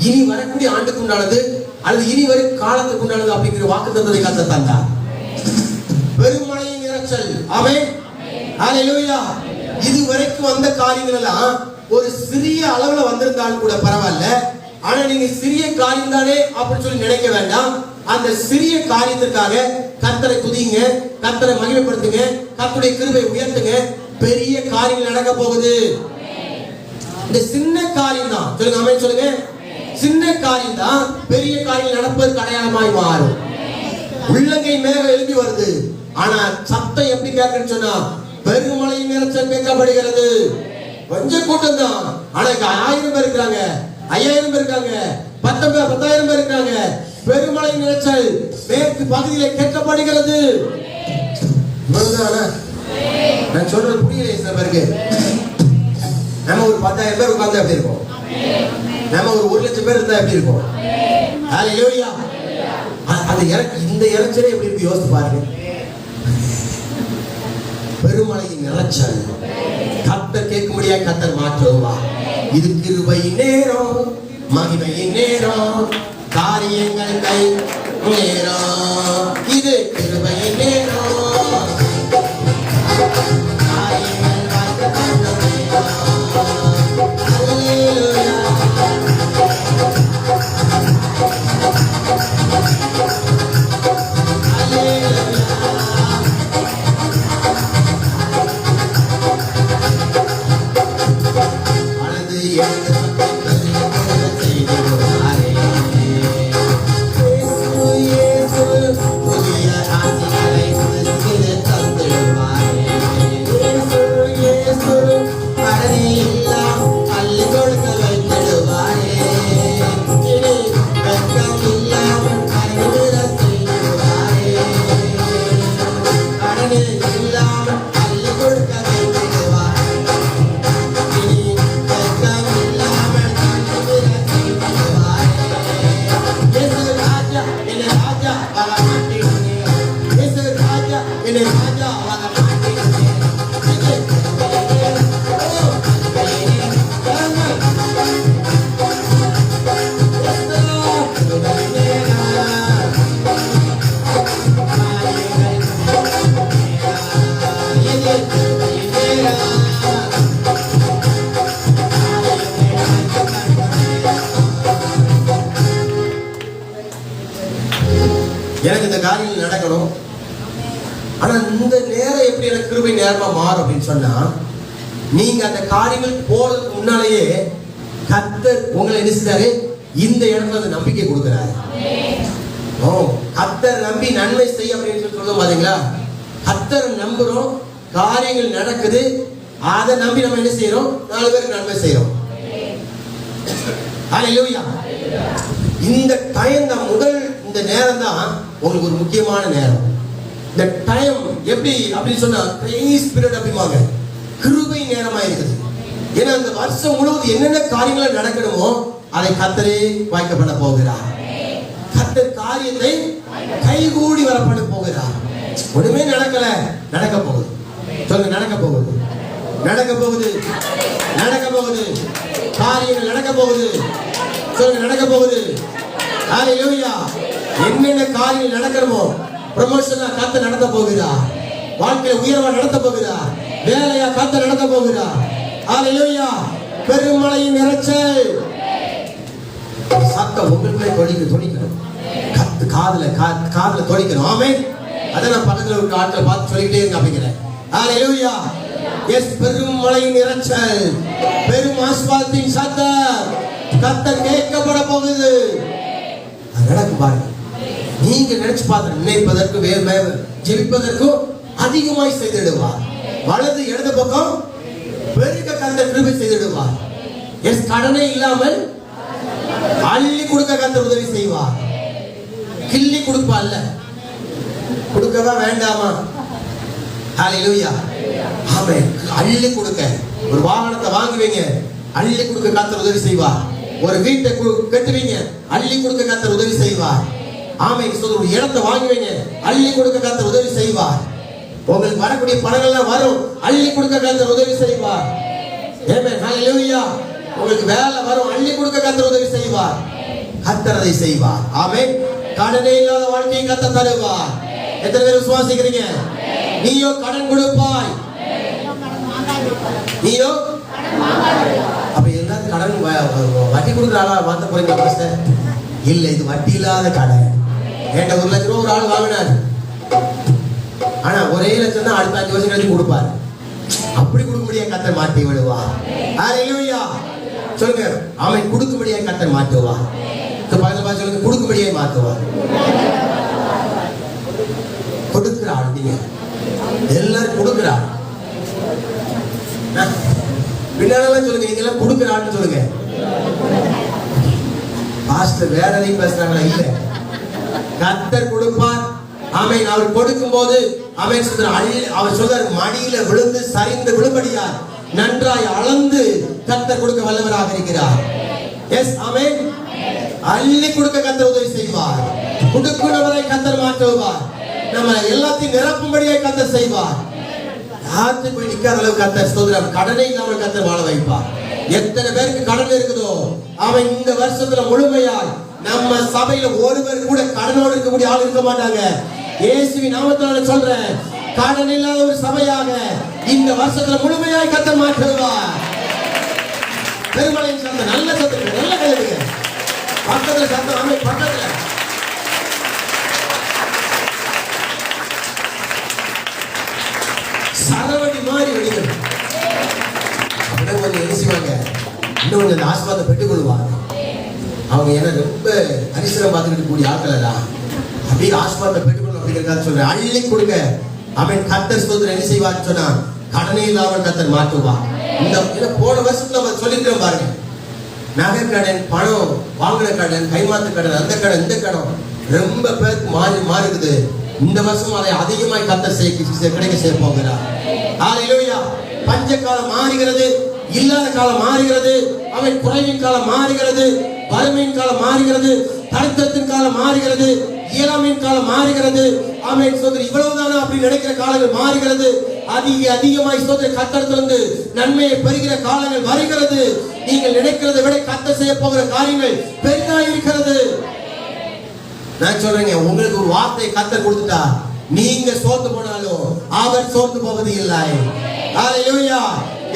இனி வரக்கூடிய ஆண்டுக்கு உண்டானது அல்லது இனி வரும் காலத்துக்கு உண்டானது அப்படிங்கிற வாக்குத்தத்தத்தை கத்தர் தந்தார். பெருமழையின் இரைச்சல். ஆமென், ஹல்லேலூயா. இதுவரைக்கும் வந்த காரியங்கள் எல்லாம் ஒரு சிறிய அளவுல வந்திருந்தாலும் கூட பரவாயில்ல. ஆனா நீங்க சிறிய காரியம் தானே அப்படின்னு சொல்லி நினைக்க வேண்டாம். அந்த சிறிய காரியத்திற்காக கர்த்தரை துதிங்க, கர்த்தரை மகிமைப்படுத்துங்க, கர்த்தருடைய கிருபை உயர்த்துங்க. பெரிய காரியங்கள் நடக்க போகுது. இந்த சின்ன காரியம் தான், சொல்லுங்க ஆமென் சொல்லுங்க. சின்ன காரியம் தான் பெரிய காரியங்கள் நடப்பதற்கு அடையாளமாய் மாறும். உள்ளங்கை மேகம் எழுப்பி வருது, ஆனா சத்தம் எப்படி கேட்கணும்னு சொன்னா பெருமழையின் இரைச்சல் கேட்கப்படுகிறது. கொஞ்சம் கூட்டம் தான், ஆனா 1000 பேர் இருக்காங்க, 5000 பேர் இருக்காங்க, 10,000 பேர் இருக்காங்க. பெருமழையின் இரைச்சல் மேற்கு பகுதியிலே கேட்கப்படுகிறது. நான் சொல்றது புரியல சில பேருக்கு. நம்ம ஒரு 10,000 பேர் உட்கார்ந்து எப்படி இருக்கும்? நம்ம ஒரு 1,00,000 பேர் இருந்தா எப்படி இருக்கும்? ஹல்லேலூயா. அந்த இந்த இரைச்சலே எப்படி இருக்கு யோசித்து பாருங்க. பெருமழையின் இரைச்சல் கர்த்தர் கேட்கும்படியா கர்த்தர் மாற்றுவார். இது கிருபையின் நேரம், மகிமையின் நேரம், காரியங்கள் கை நேரம். இது கிருபையின் நேரம், காரியங்கள் வாய்க்கப்பட்ட நேரம். ஹல்லேலூயா. எனக்கு இந்த காரியங்கள் நடக்கணும். ஆனா இந்த நேரம் எப்படி எனக்கு கிருபை நேரமா மாறும் அப்படின்னு சொன்னா, நீங்க அந்த காரியங்கள் போறதுக்கு முன்னாலேயே கர்த்தர் உங்களை என்ன செய்றாரு? இந்த இடத்துல நம்பிக்கை கொடுக்கிறாரு. கர்த்தர் நம்பி நன்மை செய்ய அப்படின்னு சொல்லி சொல்லுவோம் பாத்தீங்களா? கர்த்தர் நம்புறோம், காரியங்கள் நடக்குது, அதை நம்பி நம்ம என்ன செய்யறோம்? 4 பேருக்கு நன்மை செய்யறோம். ஹல்லேலூயா. இந்த டைம் தான் முதல், இந்த நேரம் தான் உங்களுக்கு ஒரு முக்கியமான நேரம். இந்த டைம் எப்படி அப்படின்னு சொன்னா கிரேஸ் பீரியட் அப்படிமாங்க, கிருபை நேரமா இருக்குது. ஏன்னா அந்த வருஷம் முழுவதும் என்னென்ன காரியங்கள் நடக்கணுமோ அதை கர்த்தரே வாய்க்கப்பட போகிறார். கர்த்தர் காரியத்தை கைகூடி வர பண்ண போகிறார். ஒண்ணுமே நடக்கல, நடக்க போகுது. சொல்லுங்க, நடக்க போகுது, நடக்க போகுது, நடக்க போகுது. காரியங்கள் நடக்க போகுது. சொல்லுங்க, நடக்க போகுது. ஹல்லேலூயா. என்னென்ன காரியங்கள் நடக்கணுமோ ப்ரமோஷனா கர்த்தர் நடத்த போகிறார். வாழ்க்கையில உயர்வா நடத்த போகிறார். வேலையா கர்த்தர் நடத்த போகிறார். ஹல்லேலூயா. பெருமழையின் இரைச்சல் சத்தம் உங்களுக்குள்ளே தொனிக்கணும். காதுல தொனிக்கணும். ஆமென். அதை நான் பக்கத்துல ஒரு ஆட்களை பார்த்து சொல்லிக்கிட்டே இருங்க அப்படிங்கிறேன். ஹல்லேலூயா. எஸ், பெரும் மழையின் இரைச்சல், பெரும் ஆசீர்வாதத்தின் சத்தம் கர்த்தர் கேட்கப்பட போகுது. அது நடக்கும் பாருங்க. நீங்க நினைச்சு பார்த்து நினைப்பதற்கு ஜெபிப்பதற்கும் அதிகமாய் செய்திடுவார். வலது இடது பக்கம் பெருக கர்த்தர் கிருபை செய்திடுவார். எஸ், கடனே இல்லாமல் அள்ளி கொடுக்க கர்த்தர் உதவி செய்வார். கிள்ளி கொடுப்பா இல்ல, கொடுக்கவா வேண்டாமா? ஹல்லேலூயா. ஆமென். அள்ளி கொடுக்க, ஒரு வாகனத்தை வாங்குவீங்க, அள்ளி கொடுக்க கர்த்தர் உதவி செய்வார். ஒரு வீட்டை கட்டுவீங்க, அள்ளி கொடுக்க கர்த்தர் உதவி செய்வார். ஆமென். ஒரு இடத்தை வாங்குவீங்க, அள்ளி கொடுக்க கர்த்தர் உதவி செய்வார். உங்களுக்கு வரக்கூடிய பணங்கள்லாம் வரும், அள்ளி கொடுக்க கர்த்தர் உதவி செய்வார். ஆமென். ஹல்லேலூயா. உங்களுக்கு வேலை வரும், அள்ளி கொடுக்க கர்த்தர் உதவி செய்வார். கர்த்தர் அதை செய்வார். ஆமென். கடனே இல்லாத வாழ்க்கையை கர்த்தர் தருவார். எத்தனை பேர் விசுவாசிக்கிறீங்க? நீயோ கடன் கொடுப்பாய். நீயோ அப்ப எல்லாரும் கடன் வட்டி கொடுக்குற ஆளா மாத்த போறீங்க பாஸ்டர்? இல்ல, இது வட்டி இல்லாத கடன். என்கிட்ட 1 லட்சம் ரூபாய் ஒரு ஆள் வாங்கினார். ஆனா ஒரே லட்சம் தான் அடுத்த 5 வருஷம் கழிச்சு கொடுப்பாரு. அப்படி கொடுக்க முடியாது, கர்த்தர் மாட்டி விடுவார். ஹல்லேலூயா. சொல்லுங்க, அவன் கொடுக்க முடியாது, கர்த்தர் மாட்டுவார். பக்கத்துல பார்த்து சொல்லுங்க, கொடுக்க முடியாது மாத்துவார். கொடுக்கிற ஆள் நீங்க எல்லாரும் கொடுக்கிற ஆள். பின்னால சொல்லுங்க, நீங்க எல்லாம் கொடுக்கிற ஆள்னு சொல்லுங்க. பாஸ்டர் வேற எதையும் பேசுறாங்களா? இல்ல, கர்த்தர் கொடுப்பார். ஆமென். அவர் கொடுக்கும் போது ஆமென் சொல்றார், அவர் சொல்றார், மடியில விழுந்து சரிந்து விழும்படியா நன்றாய் அளந்து கர்த்தர் கொடுக்க வல்லவராக இருக்கிறார். எஸ், ஆமென். அள்ளி கொடுக்க கர்த்தர் உதவி செய்வார். கொடுக்கிறவரை கர்த்தர் மாற்றுவார். நம்ம எல்லாத்தையும் நிரப்பும்படியாக கர்த்தர் செய்வார். யாருக்கு போய் நிக்காத அளவுக்கு கர்த்தர் ஸ்தோத்திரம். கடனை இல்லாமல் கர்த்தர் வாழ வைப்பார். எத்தனை பேருக்கு கடன் இருக்குதோ அவன் இந்த வருஷத்துல முழுமையாய், நம்ம சபையில ஒருவர் கூட கடனோடு இருக்கக்கூடிய ஆள் இருக்க மாட்டாங்க. இயேசுவின் நாமத்தினால சொல்றேன், கடன் இல்லாத ஒரு சபையாக இந்த வருஷத்துல முழுமையாய் கர்த்தர் மாற்றுவார். பெருமழையின் சத்தம், நல்ல சத்தம், நல்ல கேளுங்க. பக்கத்துல சத்தம், ஆமென். பக்கத்துல சரவடி மாதிரி வெடிக்கணும். அப்படியே கொஞ்சம் எழுசிவாங்க, இன்னும் கொஞ்சம் அந்த ஆசீர்வாதத்தை பெற்றுக் கொள்வாங்க. அவங்க என்ன ரொம்ப அரிசனம் பார்த்துக்கிட்டு கூடிய ஆட்களா, அப்படியே ஆசீர்வாதத்தை பெற்றுக்கொள்ளும் அப்படிங்கிறத சொல்றேன். அள்ளி கொடுக்க அவன் கர்த்தர் ஸ்தோத்திரம் என்ன செய்வான்னு சொன்னா, கடனே இல்லாமல் கர்த்தர் மாற்றுவார். இந்த போன வருஷத்துல நம்ம சொல்லிக்கிறோம் பாருங்க, நகை கடன், பணம் வாங்கின கடன், கைமாத்து கடன், அந்த கடன், இந்த கடன் ரொம்ப பேருக்கு மாறுது. இந்த வருஷம் அதை அதிகமாய் கர்த்தர் கிடைக்க செய்ய போகிறார். ஹல்லேலூயா. பஞ்ச காலம் மாறுகிறது, இல்லாத காலம் மாறுகிறது, அவன் குறைவின் காலம் மாறுகிறது, வறுமையின் காலம் மாறுகிறது, தரித்திரத்தின் காலம் மாறுகிறது, இயலாமையின் காலம் மாறுகிறது. ஆமென். சோதரி இவ்வளவுதானா அப்படி நினைக்கிற காலங்கள் மாறுகிறது. அதிகமாய் சோதரி கர்த்தரிடமிருந்து நன்மையை பெறுகிற காலங்கள் வருகிறது. நீங்கள் நினைக்கிறதை விட கர்த்தர் செய்ய போகிற காரியங்கள் பெரிதாக இருக்கிறது. நான் சொல்றேங்க, உங்களுக்கு ஒரு வார்த்தை கர்த்தர் கொடுத்துட்டா, நீங்க சோர்ந்து போனாலும் அவர் சோர்ந்து போவது இல்லை. ஹல்லேலூயா.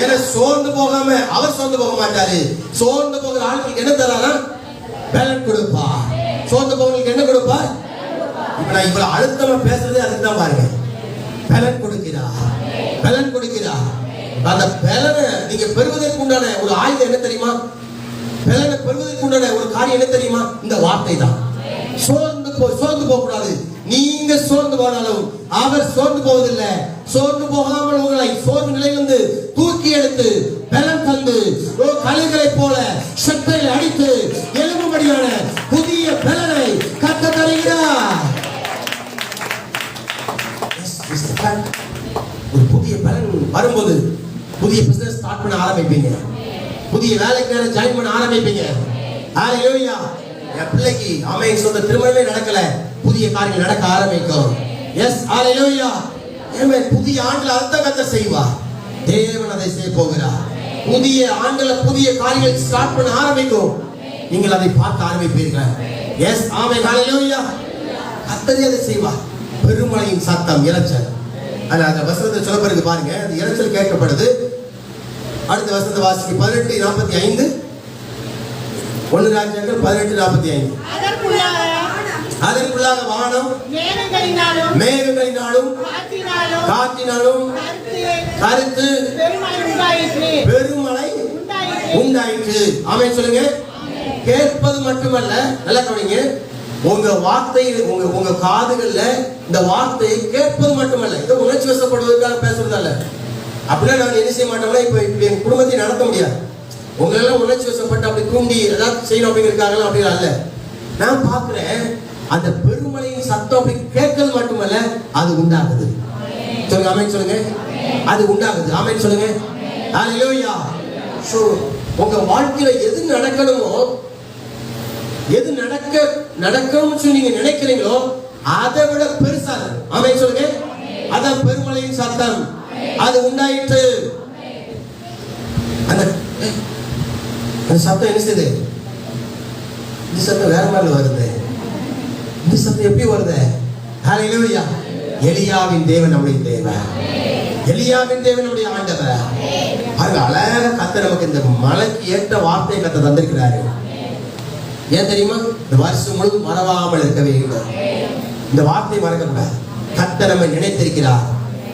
ஏன்னா சோர்ந்து போகாம அவர் சோர்ந்து போக மாட்டாரு. சோர்ந்து போகிற ஆட்களுக்கு என்ன தராரா? பலன் கொடுப்பார். சோர்ந்து போகிறவங்களுக்கு என்ன கொடுப்பார்? இப்ப நான் இவ்வளவு அழுத்தமா பேசுறதே அதுதான் பாருங்க. பலன் கொடுக்கிறார், பலன் கொடுக்கிறார். அந்த பலனை நீங்க பெறுவதற்கு உண்டான ஒரு ஆயுதம் என்ன தெரியுமா? பலனை பெறுவதற்கு உண்டான ஒரு காரியம் என்ன தெரியுமா? இந்த வார்த்தை தான். சோர்ந்து போக கூடாது. நீங்க சோர்ந்து போனாலும் அவர் சோர்ந்து போவதில்லை. சோர்ந்து போகாமல் உங்களை சோர்வு நிலையிலிருந்து தூக்கி எடுத்து பலன் தந்து கழுகளை போல சட்டையில் அடித்து எழும்பும்படியான புதிய பலனை கர்த்தர் தருகிறார். ஒரு புதிய பலன் வரும்போது புதிய பிசினஸ் ஸ்டார்ட் பண்ண ஆரம்பிப்பீங்க, புதிய வேலைக்கு ஜாயின் பண்ண ஆரம்பிப்பீங்க. ஹல்லேலூயா. என் பிள்ளைக்கு ஆமென் சொந்த திருமணமே நடக்கல, புதிய காரியங்கள் நடக்க ஆரம்பிக்கும். எஸ், ஹல்லேலூயா. ஆமென். புதிய ஆண்டுல அர்த்தம் கர்த்தர் செய்வார். தேவன் அதை செய்ய போகிறார். புதிய ஆண்டுல புதிய காரியங்கள் ஸ்டார்ட் பண்ண ஆரம்பிக்கும். நீங்கள் அதை பார்க்க ஆரம்பிப்பீர்கள். எஸ், ஆமென். ஹல்லேலூயா. கர்த்தர் அதை செய்வார். பெருமழையின் சத்தம், இரைச்சல். அந்த வசனத்தை சொல்ல பிறகு பாருங்க, அந்த இரைச்சல் கேட்கப்படுது. அடுத்த வசனத்தை வாசிக்க 18:45. 1 ராஜாக்கள் 18:45. அதற்குள்ளாக வானம் மேகங்களினாலும் காற்றினாலும் கருத்து பெருமழை உண்டாயிற்று. ஆமென் சொல்லுங்க. கேட்பது மட்டுமல்ல, நல்லா கவனிங்க, உங்க வார்த்தை உங்க காதுகள்ல இந்த வார்த்தையை கேட்பது மட்டுமல்ல, இதை உணர்ச்சி வசப்படுவதற்காக பேசுறதல்ல. அப்படின்னா நான் என்ன செய்ய மாட்டோம்னா, இப்ப என் குடும்பத்தை நடத்த முடியாது. உங்களெல்லாம் உணர்ச்சி வசப்பட்டு அப்படி தூண்டி ஏதாவது செய்யணும் அப்படிங்கிறதுக்காக அப்படி அல்ல. நான் பார்க்கிறேன், அந்த பெருமழையின் சத்தம் அப்படி கேட்கறது மட்டுமல்ல, அது உண்டாகுது. சொல்லுங்க ஆமென் சொல்லுங்க. அது உண்டாகுது. ஆமென் சொல்லுங்க. ஹalleluya. சோ உங்க வாழ்க்கையில எது நடக்கணுமோ, எது நடக்கணும்னு சொல்லி நீங்க நினைக்கிறீங்களோ அதை விட பெருசா இருக்கு. ஆமென் சொல்லுங்க. அதான் பெருமழையின் சத்தம், அது உண்டாயிற்று. அந்த சத்தம் என்ன செய்யுது? இந்த சத்தம் வேற மாதிரி வருது. இந்த சத்தம் எப்படி வருது? ஹalleluya. எலியாவின் தேவன் நம்முடைய தேவன், எலியாவின் தேவன் நம்முடைய ஆண்டவர். பாருங்க, அழகா கர்த்தர் நமக்கு இந்த மலைக்கு ஏற்ற வார்த்தையை கர்த்தர் தந்திருக்கிறாரு. ஏன் தெரியுமா? இந்த வருஷம் முழுவதும் மறவாமல் இருக்கவே இல்லை. இந்த வார்த்தையை மறக்கக்கூடாது. கர்த்தர் நம்மை நினைத்திருக்கிறார்,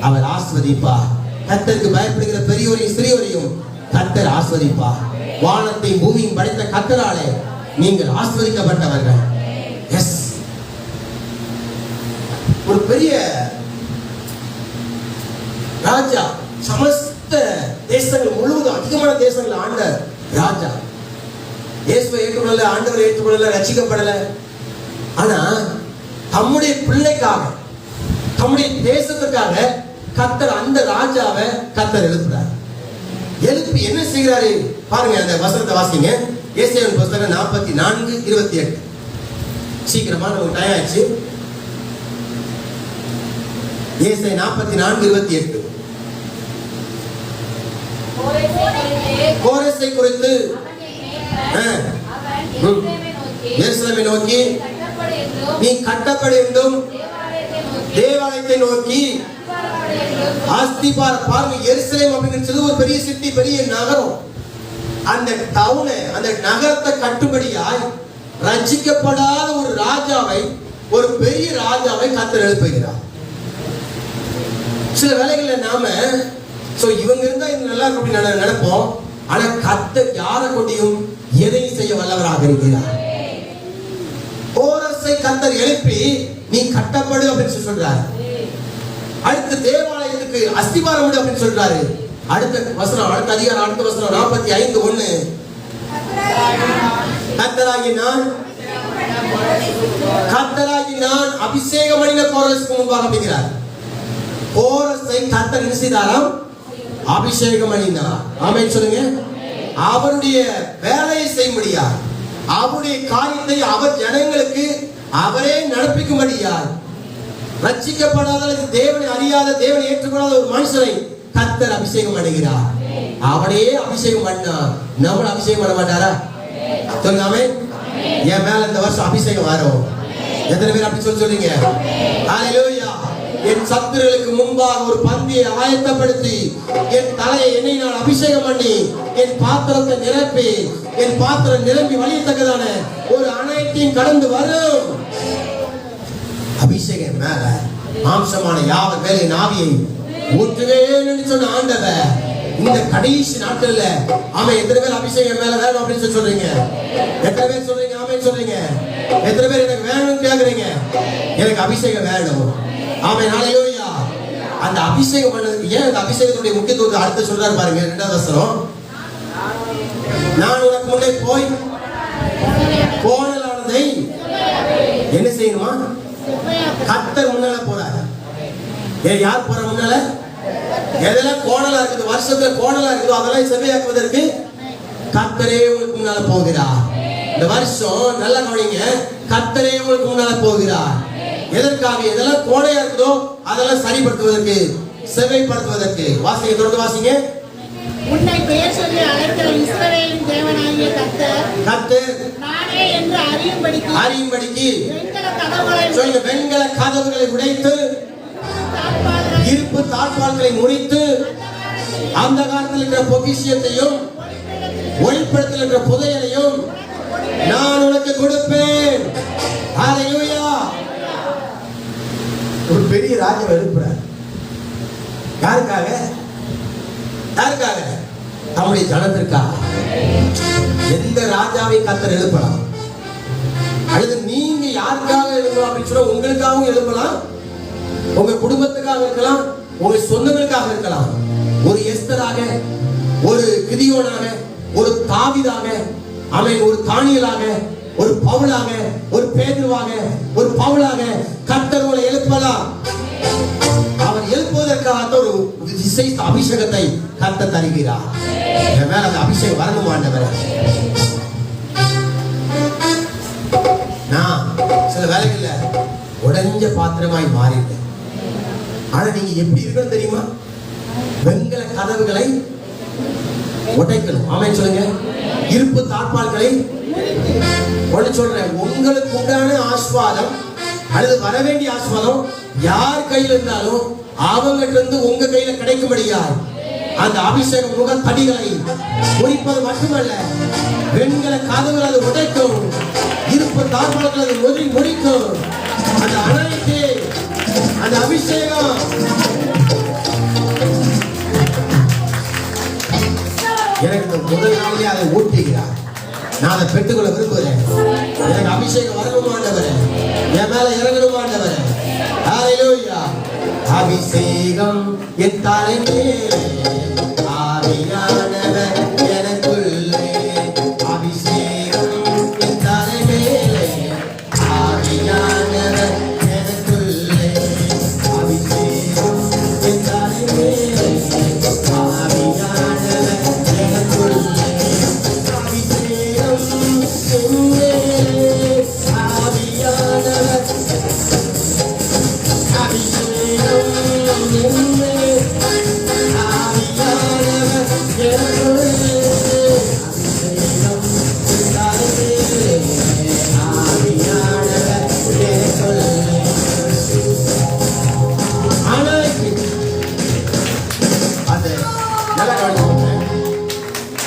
அவர் ஆஸ்வதிப்பார். கர்த்தருக்கு பயப்படுகிற பெரியோரையும் சிறியோரையும் கர்த்தர் ஆஸ்வதிப்பார். வானத்தை பூமியும் படைத்த கர்த்தராலே நீங்கள் ஆஸ்வதிக்கப்பட்டவர்கள். எஸ், ஒரு பெரிய ராஜா, சமஸ்த தேசங்கள் முழுவதும் அதிகமான தேசங்கள் ஆண்ட ராஜா. இயேசுவை ஏற்றுக்கொள்ளல, ஆண்டவரை ஏற்றுக்கொள்ளல, ரட்சிக்கப்படல. ஆனா தம்முடைய பிள்ளைக்காக, தம்முடைய தேசத்துக்காக கர்த்தர் அந்த ராஜாவை கர்த்தர் எழுப்புறார். எழுப்பி என்ன செய்கிறாரு பாருங்க. அந்த வசனத்தை வாசிங்க. ஏசாயாவின் புத்தகம் 44:28. சீக்கிரமா நமக்கு டைம் ஆயிடுச்சு. ஏசாயா 44:28. கோரேசை குறித்து எருசலேமை நோக்கி நீ கட்டப்படு என்றும் தேவாலயத்தை நோக்கி அஸ்திபார. பாருங்க, எருசலேம் அப்படிங்கிறது ஒரு பெரிய சிட்டி, பெரிய நகரம். அந்த டவுனை, அந்த நகரத்தை கட்டும்படியாய் ரட்சிக்கப்படாத ஒரு ராஜாவை, ஒரு பெரிய ராஜாவை கர்த்தர் எழுப்புகிறார். சில வேளைகள்ல நாம இவங்க இருந்தா இது நல்லா இருக்கும் அப்படின்னு நினைப்போம். ஆனா கர்த்தர் யாரை கொண்டியும் எதையும் செய்ய வல்லவராக இருக்கிறார். கோரேசை கர்த்தர் எழுப்பி நீ கட்டப்படு அப்படின்னு சொல்றாரு. அடுத்த தேவாலயத்துக்கு அஸ்திபாரம் விடு அப்படின்னு சொல்றாரு. அடுத்த வசனம், அடுத்த அதிகாரம், அடுத்த வசனம் 45:1. கர்த்தராகி நான் அபிஷேகம் பண்ணின கோரேசுக்கு முன்பாக அப்படிங்கிறார். கோரேசை கர்த்தர் என்ன செய்தாராம்? அபிஷேகம் பண்ணினார். ஆமென் சொல்லுங்க. அவருடைய வேலையை செய்யும்படியார், அவருடைய காரியத்தை அவர் ஜனங்களுக்கு அவரே நடப்பிக்கும்படியார், ரட்சிக்கப்படாத, தேவனை அறியாத, தேவனை ஏற்றுக்கொள்ளாத ஒரு மனுஷனை கர்த்தர் அபிஷேகம் பண்ணுகிறார். அவனையே அபிஷேகம் பண்ணா நம்மள அபிஷேகம் பண்ண மாட்டாரா? சொல்லுங்க ஆமென். என் மேல இந்த வருஷம் அபிஷேகம் வரும். எத்தனை பேர் அப்படி சொல்றீங்க? ஹalleluya. என் சத்துருக்களுக்கு முன்பாக ஒரு பந்தியை ஆயத்தப்படுத்தி என் தலையை எண்ணெயினால் அபிஷேகம் பண்ணி என் பாத்திரத்தை நிரப்பி, என் பாத்திரம் நிரம்பி வழியத்தக்கதான ஒரு அனைத்தையும் கடந்து வரும். அபிஷேகம் மேல மாம்சமான யாவர் வேலை ஆவியை ஊற்றுவேன்னு சொன்ன ஆண்டவர் இந்த கடைசி நாட்கள்ல அவன் எத்தனை பேர் அபிஷேகம் மேல வேணும் அப்படின்னு சொல்றீங்க? எத்தனை பேர் சொல்றீங்க ஆமென் சொல்றீங்க? எத்தனை பேர் எனக்கு வேணும்னு கேக்குறீங்க? எனக்கு அபிஷேகம் வேணும். ஆமென் ஹalleluya. அந்த அபிஷேகம் பண்ணதுக்கு ஏன் அந்த அபிஷேகத்துடைய முக்கியத்துவத்தை அடுத்து சொல்றாரு பாருங்க. 2வது வசனம், நான் உனக்கு முன்னே போய் கோணலானதை என்ன செய்யணுமா? கர்த்தர் முன்னால போறாரு. யார் போற முன்னால? எதெல்லாம் கோணலா இருக்குது, வருஷத்துல கோணலா இருக்குதோ அதெல்லாம் செவ்வையாக்குவதற்கு கர்த்தரே உங்களுக்கு முன்னால போகிறார். இந்த வருஷம் நல்லா கவனிங்க, கர்த்தரே உங்களுக்கு முன்னால போகிறார். எதற்காக? எதெல்லாம் கோணையா இருக்குதோ அதெல்லாம் சரிப்படுத்துவதற்கு, செவ்வைப்படுத்துவதற்கு. வாசிங்க, தொடர்ந்து வாசிங்க. உன்னை பெயர் சொல்லி அழைக்கிற இஸ்ரவேலின் தேவனாகிய கர்த்தர் நானே என்று அறியும்படிக்கு சொல்லுங்க, வெண்கல கதவுகளை உடைத்து இருப்பு தாழ்பால்களை முறித்து அந்த காலத்தில் இருக்கிற பொக்கிஷத்தையும் ஒளிப்படத்தில் இருக்கிற புதையலையும் நான் உனக்கு கொடுப்பேன். ஹalleluya. ஒரு பெரிய ராஜாவை எழுப்புறார். யாருக்காக? யாருக்காக? தம்முடைய ஜனத்திற்காக. எந்த ராஜாவை கர்த்தர் எழுப்பலாம். அல்லது நீங்க யாருக்காக எழுப்பலாம் அப்படின்னு சொன்னா உங்களுக்காகவும் எழுப்பலாம், உங்க குடும்பத்துக்காக இருக்கலாம், உங்க சொந்தங்களுக்காக இருக்கலாம். ஒரு எஸ்தராக, ஒரு கிதியோனாக, ஒரு தாவீதாக, அவன் ஒரு தானியலாக, ஒரு பவுலாக, ஒரு பேதுருவாக, ஒரு பவுலாக கர்த்தர் உங்களை எழுப்பலாம். அவர் எழுப்புவதற்காக ஒரு விசேஷ அபிஷேகத்தை கர்த்தர் தருகிறார். என் மேல அந்த அபிஷேகம் வரணும் ஆண்டவரே. நான் சில வேலைகள்ல உடைஞ்ச பாத்திரமாய் மாறிட்டேன். ஆனா நீங்க எப்படி இருக்கணும் தெரியுமா? வெண்கல கதவுகளை உடைக்கணும். ஆமென் சொல்லுங்க. இருப்பு தாழ்பால்களை ஒண்ணு சொல்றேன், உங்களுக்கு உண்டான ஆசீர்வாதம் அல்லது வர வேண்டிய ஆசீர்வாதம் யார் கையில் இருந்தாலும் அவங்ககிட்ட இருந்து உங்க கையில கிடைக்கும்படியா அந்த அபிஷேகம் முக தடிகளை குறிப்பது மட்டுமல்ல, வெண்கல கதவுகள் அதை உடைக்கும், இருப்பு தாழ்பால்கள் அதை முடிக்கும். அந்த அனைத்து அந்த அபிஷேகம் எனக்கு முதல் நாளிலே அதை ஊட்டுகிறார். நான் அதை பெற்றுக்கொள்ள விரும்புகிறேன். எனக்கு அபிஷேகம் வரணும் ஆண்டவரே, என் மேல இறங்கணும் ஆண்டவரே. ஹalleluya. அபிஷேகம் என் தலை மேலே, ஆவியானவர் எனக்குள்ளே. அபிஷேகம் என் தலை மேலே, ஆவியானவர் எனக்குள்ளே. அபிஷேகம் என் தலை மேலே, ஆவியானவர் எனக்குள்ளே. அபிஷேகம் என் மேலே, ஆவியானவர். அபிஷேகம் என் மேலே, ஆவியானவர் எனக்குள்ளே. அபிஷேகம் என் தலை மேலே, ஆவியானவர் எனக்குள்ளே. அனைத்து அந்த நல்ல கவனிச்சுக்கோங்க.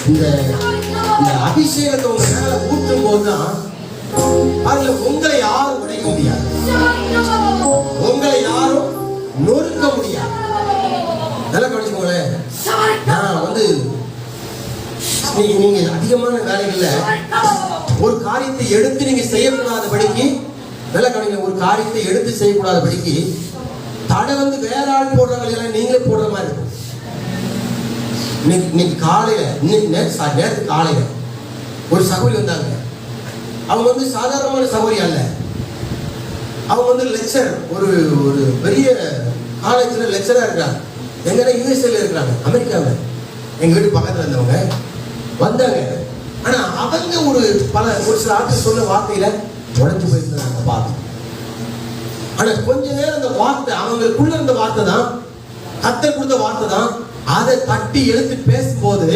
இந்த அபிஷேகத்தை உங்க மேல ஊற்றும் போதுதான் அதுல உங்களை யாரும் உடைக்க முடியாது, உங்களை யாரும் நொறுக்க முடியாது. நல்லா கவனிச்சுக்கோங்களேன். நான் வந்து நீங்க அதிகமான வேலைகள்ல ஒரு காரியத்தை எடுத்து நீங்க செய்யக்கூடாதபடிக்கு, நல்லா கவனிங்க, ஒரு காரியத்தை எடுத்து செய்யக்கூடாதபடிக்கு தடை வந்து வேற ஆள் போடுற வேலையெல்லாம் நீங்களே போடுற மாதிரி இருக்கும். இன்னைக்கு காலையில நேற்று காலையில ஒரு சகோதரி வந்தாங்க. அவங்க வந்து சாதாரணமான சகோதரி அல்ல. அவங்க வந்து லெக்சர், ஒரு ஒரு பெரிய காலேஜ்ல லெக்சரா இருக்கிறாங்க. எங்கன்னா யூஎஸ்ஏல இருக்கிறாங்க, அமெரிக்காவில். எங்க வீட்டு பக்கத்துல இருந்தவங்க வந்தாங்க. ஆனா அவங்க ஒரு சில ஆட்கள் சொன்ன வார்த்தையில உடஞ்சு போயிருந்தாங்க பார்த்து. ஆனா கொஞ்ச நேரம் அந்த வார்த்தை அவங்களுக்குள்ள இருந்த வார்த்தை தான், கர்த்தர் கொடுத்த வார்த்தை தான். அதை தட்டி எடுத்து பேசும்போது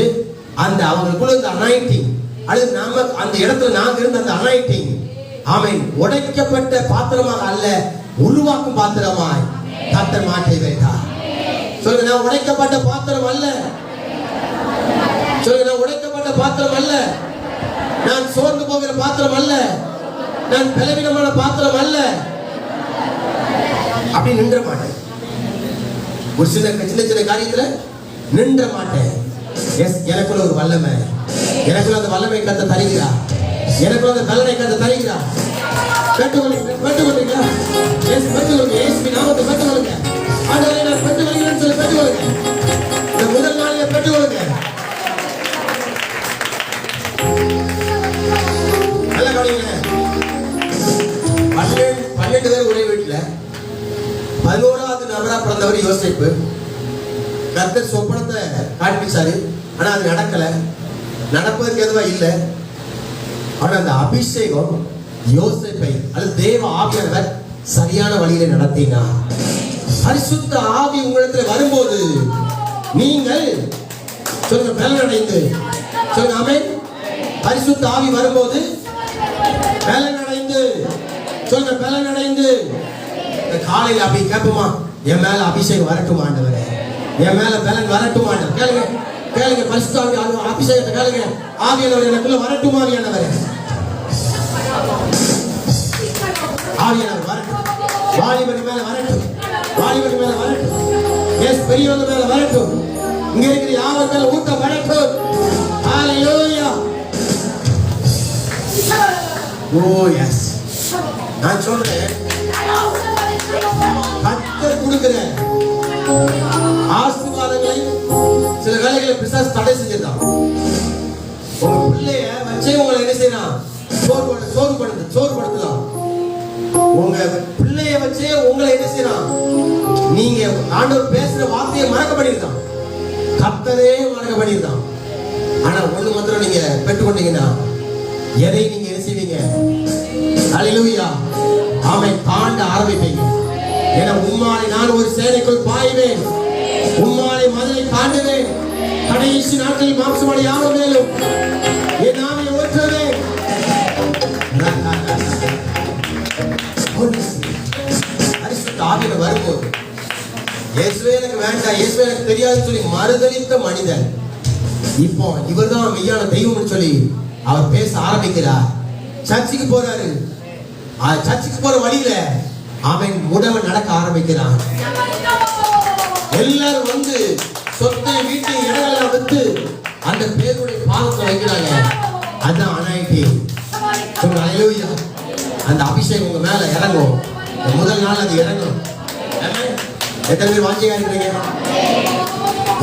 அந்த அவங்களுக்குள்ள இருந்த அனாயிண்டிங், அல்லது நாம அந்த இடத்துல நாங்க இருந்த அந்த அனாயிண்டிங், ஆமென், உடைக்கப்பட்ட பாத்திரமாக அல்ல, உருவாக்கும் பாத்திரமாய் கர்த்தர் மாற்றி வைத்தார். சொல்லுங்க, நான் உடைக்கப்பட்ட பாத்திரம் அல்ல. சொல்லுங்க, நான் உடைக்கப்பட்ட பாத்திரம் அல்ல. நான் சோர்ந்து போகிற பாத்திரம் அல்ல. நான் பலவீனமான பாத்திரம் அல்ல. அப்படி நின்ற மாட்டேன். ஒரு சின்ன சின்ன காரியத்துல நின்ற மாட்டேன். எஸ், எனக்குள்ள ஒரு வல்லமை, எனக்குள்ள அந்த வல்லமை கத்த தருகிறா, எனக்குள்ள அந்த பலனை கத்த தருகிறா. பெற்றுக்கொள்ளுங்க. எஸ், பெற்றுக்கொள்ளுங்க. இயேசுவின் நாமத்தை பெற்றுக்கொள்ளுங்க. ஆண்டவரே, நான் பெற்றுக்கொள்கிறேன்னு சொல்லி பெற்றுக்கொள்ளுங்க. இந்த முதல் நாளிலே பெற்றுக்கொள்ளுங்க. நல்ல கவனிங்க. 12 பேர் ஒரே வீட்டுல 11வது நபரா பிறந்தவர் யோசேப்பு. கர்த்தர் சொப்பனத்தை காண்பிச்சாரு, ஆனா அது நடக்கல, நடப்பதற்கு எதுவா இல்லை. ஆனா அந்த அபிஷேகம் யோசேப்பை அல்லது தேவ ஆவியானவர் சரியான வழியில நடத்தினார். பரிசுத்த ஆவி உங்களிடத்தில் வரும்போது நீங்கள் சொல்லுங்க பலனடைந்து, சொல்லுங்க ஆமென். பரிசுத்த ஆவி வரும்போது பலனடைந்து, சொல்லுங்க பலனடைந்து. காலையில் அப்படி கேட்போமா, என் மேல அபிஷேகம் வரட்டும் ஆண்டவரே, என் மேல பலன் வரட்டும் ஆண்டவர். கேளுங்க, கேளுங்க, பரிசுத்த ஆவி அபிஷேகத்தை கேளுங்க. ஆவியானவர் எனக்குள்ள வரட்டும் ஆவியானவரே. ஆவியானவர் வரட்டும். வாலிபர் மேல வரட்டும். வாலிபர் மேல வரட்டும். எஸ் பெரியவங்க மேல வரட்டும். இங்க இருக்கிற யாவர் மேல ஊட்ட வரட்டும். ஹalleluya. ஓ எஸ். நான் சொல்றேன் கர்த்தர் கொடுக்கிற ஆசீர்வாதங்களை சில வேளைகளில் பிசாசு தடை செஞ்சிருக்கான். உங்க பிள்ளைய வச்சே உங்களை என்ன செய்யலாம்? சோர்வுபடுத்தலாம். உங்க பிள்ளைய வச்சே உங்களை என்ன செய்யலாம்? நீங்க ஆண்டவர் பேசுற வார்த்தையை மறக்க பண்ணிருக்கான். கர்த்தரே மறக்க பண்ணிருக்கான். ஆனா ஒண்ணு மாத்திரம் நீங்க பெற்றுக்கொண்டீங்கன்னா எதை நீங்க என்ன செய்வீங்க? ஹalleluya. ஆமென். தாண்ட ஆரம்பிப்பீங்க. ஏன்னா உம்மாலை நான் ஒரு சேனைக்குள் பாய்வேன், உம்மாலை மதிலை தாண்டுவேன், கடைசி நாட்களில் மாம்சமடை யாரும் மேலும் என் நாவை ஓற்றுவேன். பரிசுத்த ஆவியானவர் வரும்போது இயேசுவே எனக்கு வேண்டாம், இயேசுவே எனக்கு தெரியாதுன்னு சொல்லி மறுதலித்த மனிதன் இப்போ இவர்தான் மெய்யான தெய்வம்னு சொல்லி அவர் பேச ஆரம்பிக்கிறார். சர்ச்சுக்கு போறாரு. சர்ச்சுக்கு போற வழியில அவன் முடவ நடக்க ஆரம்பிக்கிறான். எல்லாரும் வந்து சொத்தை வீட்டை இடங்கள்லாம் வித்து அந்த பேருடைய பாதத்தை வைக்கிறாங்க. அதான் அனாயிட்டிங். ஹalleluya. அந்த அபிஷேகம் உங்க மேல இறங்கும். முதல் நாள் அது இறங்கும். எத்தனை பேர் வாஞ்சியா இருக்கிறீங்க?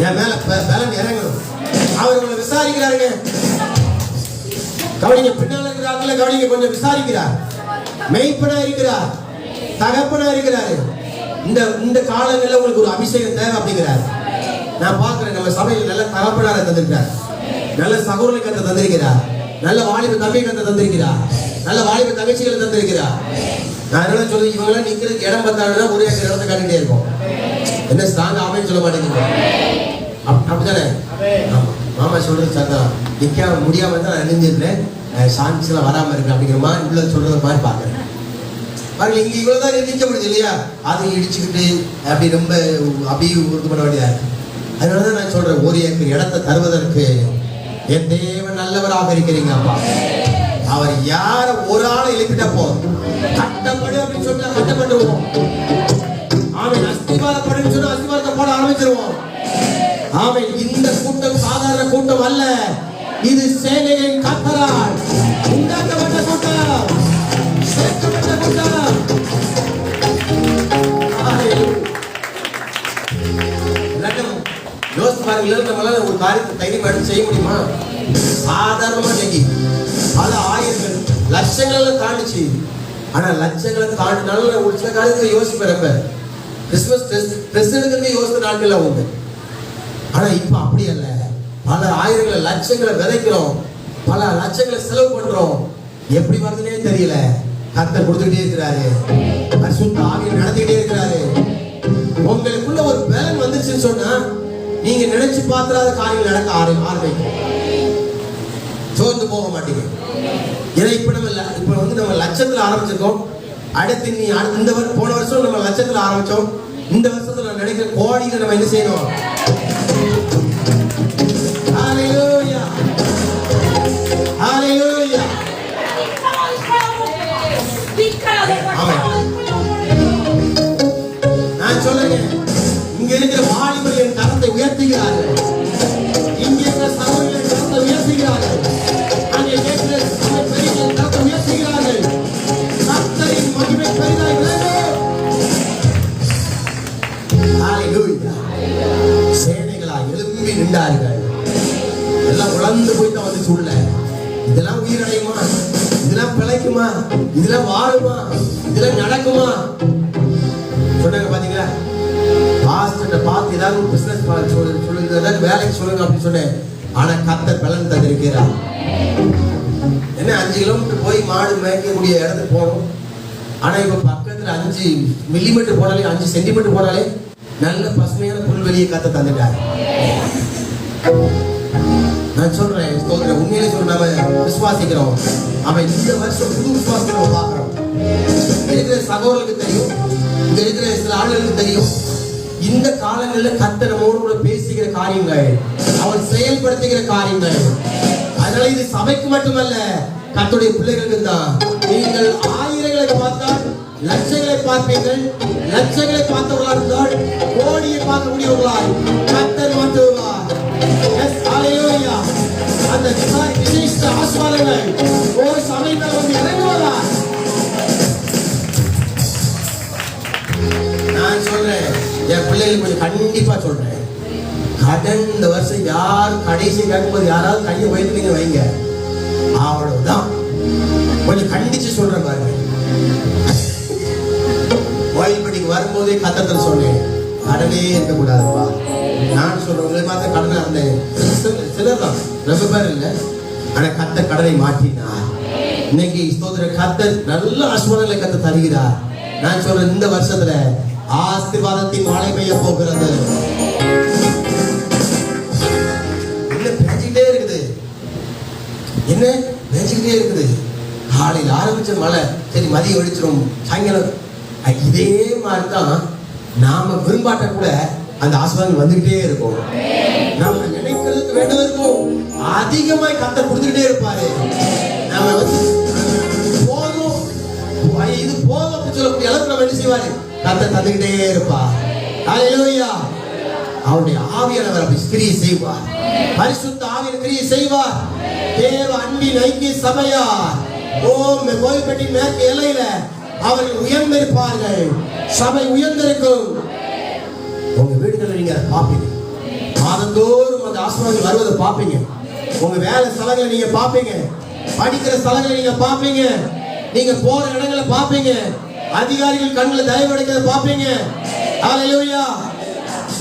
என் மேல பலன் இறங்கணும். அவர் உங்களை விசாரிக்கிறாருங்க. கவனிங்க, பின்னால இருக்கிறாங்கள கவனிங்க, கொஞ்சம் விசாரிக்கிறார். மெய்ப்பனா இருக்கிறார், தகப்பனா இருக்கிறாரு. இந்த காலங்களில் உங்களுக்கு ஒரு அபிஷேகம் தேவை அப்படிங்கிறார். நான் பார்க்கிறேன் நம்ம சபையில் நல்ல தகப்பனாரை தந்திருக்கிறார், நல்ல சகோதரி கத்தை தந்திருக்கிறார், நல்ல வாலிப தம்பி கத்தை தந்திருக்கிறார், நல்ல வாலிப தங்கச்சிகளை தந்திருக்கிறார். நான் என்ன சொல்லி இவங்களாம் நிக்கிறதுக்கு இடம் பார்த்தாங்கன்னா ஒரே இடத்தை காட்டிகிட்டே இருக்கும். என்ன ஸ்ட்ராங்கா அமைன்னு சொல்ல மாட்டேங்குது. அப்படித்தானே? மாமா சொல்றது சட்டம் நிக்க முடியாம தான் நான் நினைஞ்சிருக்கேன். சான்ஸ் எல்லாம் வராம இருக்கு அப்படிங்கிற மாதிரி உள்ள சொல்றத மாதிரி பாக்குறேன். பாருங்க, இங்க இவ்வளவுதான் நிக்க முடியுது இல்லையா? அதை இடிச்சுக்கிட்டு அப்படி ரொம்ப அப்படியே உறுதி பண்ண வேண்டியதா இருக்கு. அதனாலதான் நான் சொல்றேன், ஒரு ஏக்கர் இடத்தை தருவதற்கு என் தேவன் நல்லவராக இருக்கிறீங்க அப்பா. அவர் யார ஒரு ஆளை எழுப்பிட்டா போதும். கட்டப்படு அப்படின்னு சொன்னா கட்டப்பட்டுருவோம். அவன் அஸ்திவாரப்படுன்னு சொன்னா அஸ்திவாரத்தை போட ஆரம்பிச்சிருவோம். ஆமை, இந்த கூட்டம் சாதாரண கூட்டம் அல்ல, இது சேனையின் கர்த்தரால் உண்டாக்கப்பட்ட கூட்டம், சேர்க்கப்பட்ட கூட்டம். யோசித்து பாருங்க, நம்மளால ஒரு காரியத்தை தைரியம் எடுத்து செய்ய முடியுமா? சாதாரணமா நெகி பல ஆயிரங்கள் லட்சங்களை தாண்டிச்சு. ஆனா லட்சங்களை தாண்டினாலும் ஒரு சில காரியத்தை யோசிப்பேன். ரொம்ப கிறிஸ்துமஸ் ட்ரெஸ் எடுக்கிறது யோசித்த நாட்கள் உண்டு. ஆனா இப்ப அப்படி அல்ல. பல ஆயிரங்களை லட்சங்களை விதைக்கிறோம், பல லட்சங்களை செலவு பண்றோம். எப்படி வருதுன்னே தெரியல. கர்த்தர் கொடுத்துக்கிட்டே இருக்கிறாரு, பரிசுத்த ஆவியை நடத்திக்கிட்டே இருக்கிறாரு. உங்களுக்குள்ள ஒரு பலன் வந்துச்சுன்னு சொன்னா நீங்க நினைச்சு பார்க்காத காரியங்கள் நடக்க ஆரம்பிக்கும். சோர்ந்து போக மாட்டீங்க. ஏன்னா இப்ப நம்ம லட்சத்துல ஆரம்பிச்சிருக்கோம். அடுத்து இந்த போன வருஷம் நம்ம லட்சத்துல ஆரம்பிச்சோம். இந்த வருஷத்துல நினைக்கிற கோடிகளை நம்ம என்ன செய்யணும்? ஹalleluya, ஹalleluya. நான் சொல்றேன், இங்க இருக்கிற வாலிபர்கள் கரத்தை உயர்த்துகிறார்கள், இங்க இருக்கிற சகோதரர்கள் கரத்தை உயர்த்துகிறார்கள், அங்கே இருக்கிற பெரியவர்கள் கரத்தை உயர்த்துகிறார்கள். கர்த்தரின் மகிமை பெரிதாய் விளங்கும். ஹalleluya. சேனைகளாய் எழும்பி நின்றார்கள். எல்லாம் உழந்து போய்தான் வந்து சொல்ல, இதெல்லாம் உயிரடையுமா? இதெல்லாம் பிழைக்குமா? இதெல்லாம் வாழுமா? இதெல்லாம் நடக்குமா? சொன்னாங்க பாத்தீங்களா? பாஸ்டர் பார்த்து ஏதாவது ஒரு பிசினஸ் சொல்லுங்க, ஏதாவது வேலைக்கு சொல்லுங்க அப்படின்னு சொன்னேன். ஆனா கர்த்தர் பலன் தந்திருக்கிறார். என்ன 5 கிலோமீட்டர் போய் மாடு மேய்க்கக்கூடிய இடத்துக்கு போகணும். ஆனா இப்ப பக்கத்துல 5 மில்லிமீட்டர் போனாலே, 5 சென்டிமீட்டர் போனாலே நல்ல பசுமையான புல்வெளியை கர்த்தர் தந்துட்டார். நான் சொல்றேன், உண்மையிலே சொல்ல நாம விசுவாசிக்கிறோம். அவன் இந்த வருஷம் புது விசுவாசத்தை நம்ம பார்க்கிறோம். இங்க இருக்கிற சகோதரர்களுக்கு தெரியும், இங்க இருக்கிற சில ஆளுகளுக்கு தெரியும். இந்த காலங்களில் கர்த்தர் நம்மோடு கூட பேசுகிற காரியங்கள், அவன் செயல்படுத்துகிற காரியங்கள். அதனால இது சபைக்கு மட்டுமல்ல, கர்த்தருடைய பிள்ளைகளுக்கு தான். நீங்கள் ஆயிரங்களை பார்த்தால் லட்சங்களை பார்ப்பீர்கள். லட்சங்களை பார்த்தவர்களாக இருந்தால் கோடியை பார்க்கக்கூடியவர்களாய் கர்த்தர் மாற்றுவார். எஸ், ஹalleluya. அந்த விசேஷ ஆசீர்வாதங்கள் ஒரு சமயத்தில் வந்து இறங்குவதா? நான் சொல்றேன், என் பிள்ளைகளுக்கு கொஞ்சம் கண்டிப்பா சொல்றேன், கடன் இந்த வருஷம் யார் கடைசி கேட்கும்போது யாராவது கையை உயர்த்துனீங்க வைங்க, அவ்வளவுதான். கொஞ்சம் கண்டிச்சு சொல்றேன் பாருங்க. கோயில்பட்டிக்கு வரும்போதே கத்தத்தில் சொன்னேன், கடனே இருக்கக்கூடாதுப்பா. நான் சொல்றவங்களே மாத்திரம் கடனா இருந்தேன். சிலர் தான், ரொம்ப பேர் இல்லை. ஆனா கத்த கடனை மாற்றினார். இன்னைக்கு ஸ்தோத்திர கத்தர் நல்ல ஆசீர்வாதங்களை கத்த தருகிறார். நான் சொல்றேன், இந்த வருஷத்துல ஆசீர்வாதத்தின் மழை பெய்ய போகிறது. என்ன பேஞ்சிக்கிட்டே இருக்குது, என்ன பேஞ்சிக்கிட்டே இருக்குது. காலையில் ஆரம்பிச்ச மழை சரி மதியம் ஒழிச்சிரும், சாயங்காலம் இதே மாதிரி தான். நாம விரும்பாட்ட கூட அந்த ஆசீர்வாதம் வந்துகிட்டே இருக்கும். நாம நினைக்கிறதுக்கு வேண்டுவதற்கும் அதிகமாய் கர்த்தர் கொடுத்துக்கிட்டே இருப்பாரு. நாம போதும் இது போதும் அப்படின்னு சொல்லக்கூடிய அளவுக்கு நம்ம என்ன செய்வாரு, கர்த்தர் தந்துகிட்டே இருப்பார். ஹalleluya. அவருடைய ஆவியானவர் அப்படி கிரியை செய்வார். பரிசுத்த ஆவியின் கிரியை செய்வார். தேவ அன்பின் ஐக்கிய சபையார் கோயில்பட்டி மேற்கு எல்லையில அவர்கள் உயர்ந்திருப்பார்கள். சபை உயர்ந்திருக்கும். உங்க வீடுகளில் நீங்க அதை பார்ப்பீங்க. மாதந்தோறும் அந்த ஆசீர்வாதம் வருவதை பார்ப்பீங்க. உங்க வேலை ஸ்தலங்களை நீங்க பார்ப்பீங்க. படிக்கிற ஸ்தலங்களை நீங்க பார்ப்பீங்க. நீங்க போற இடங்களை பார்ப்பீங்க. அதிகாரிகள் கண்களை தயவு அடைக்கிறத பார்ப்பீங்க. ஹalleluya.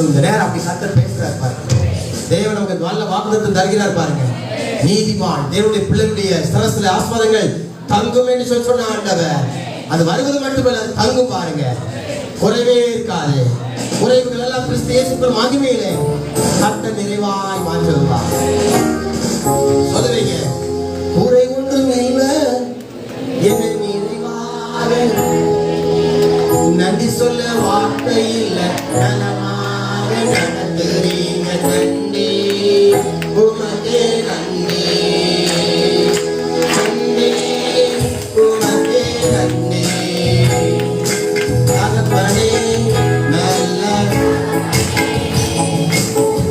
இந்த நேரம் அப்படி கர்த்தர் பேசுறார் பாருங்க. தேவன் நமக்கு நல்ல வாக்குத்தத்தம் தருகிறார் பாருங்க. நீதிமான் தேவனுடைய பிள்ளைகளுடைய ஸ்தலத்திலே ஆசீர்வாதங்கள் தங்கும் என்று சொன்ன ஆண்டவர். அது வருவது மட்டுமல்ல, தங்கும் பாருங்க. குறைவே இருக்காது. குறைவுகள் எல்லாம் கிறிஸ்து இயேசுவின் மகிமையிலே கர்த்தர் நிறைவாய் மாற்றுவார். சொல்லுவீங்க, குறை ஒன்றும் இல்லை, என்னை நிறைவாக நன்றி சொல்ல வார்த்தை இல்லை, நலமாக நடத்துறீங்க நன்றி, உமக்கே நன்றி, நன்றி, உமக்கே நன்றி. தகப்பனே நல்ல,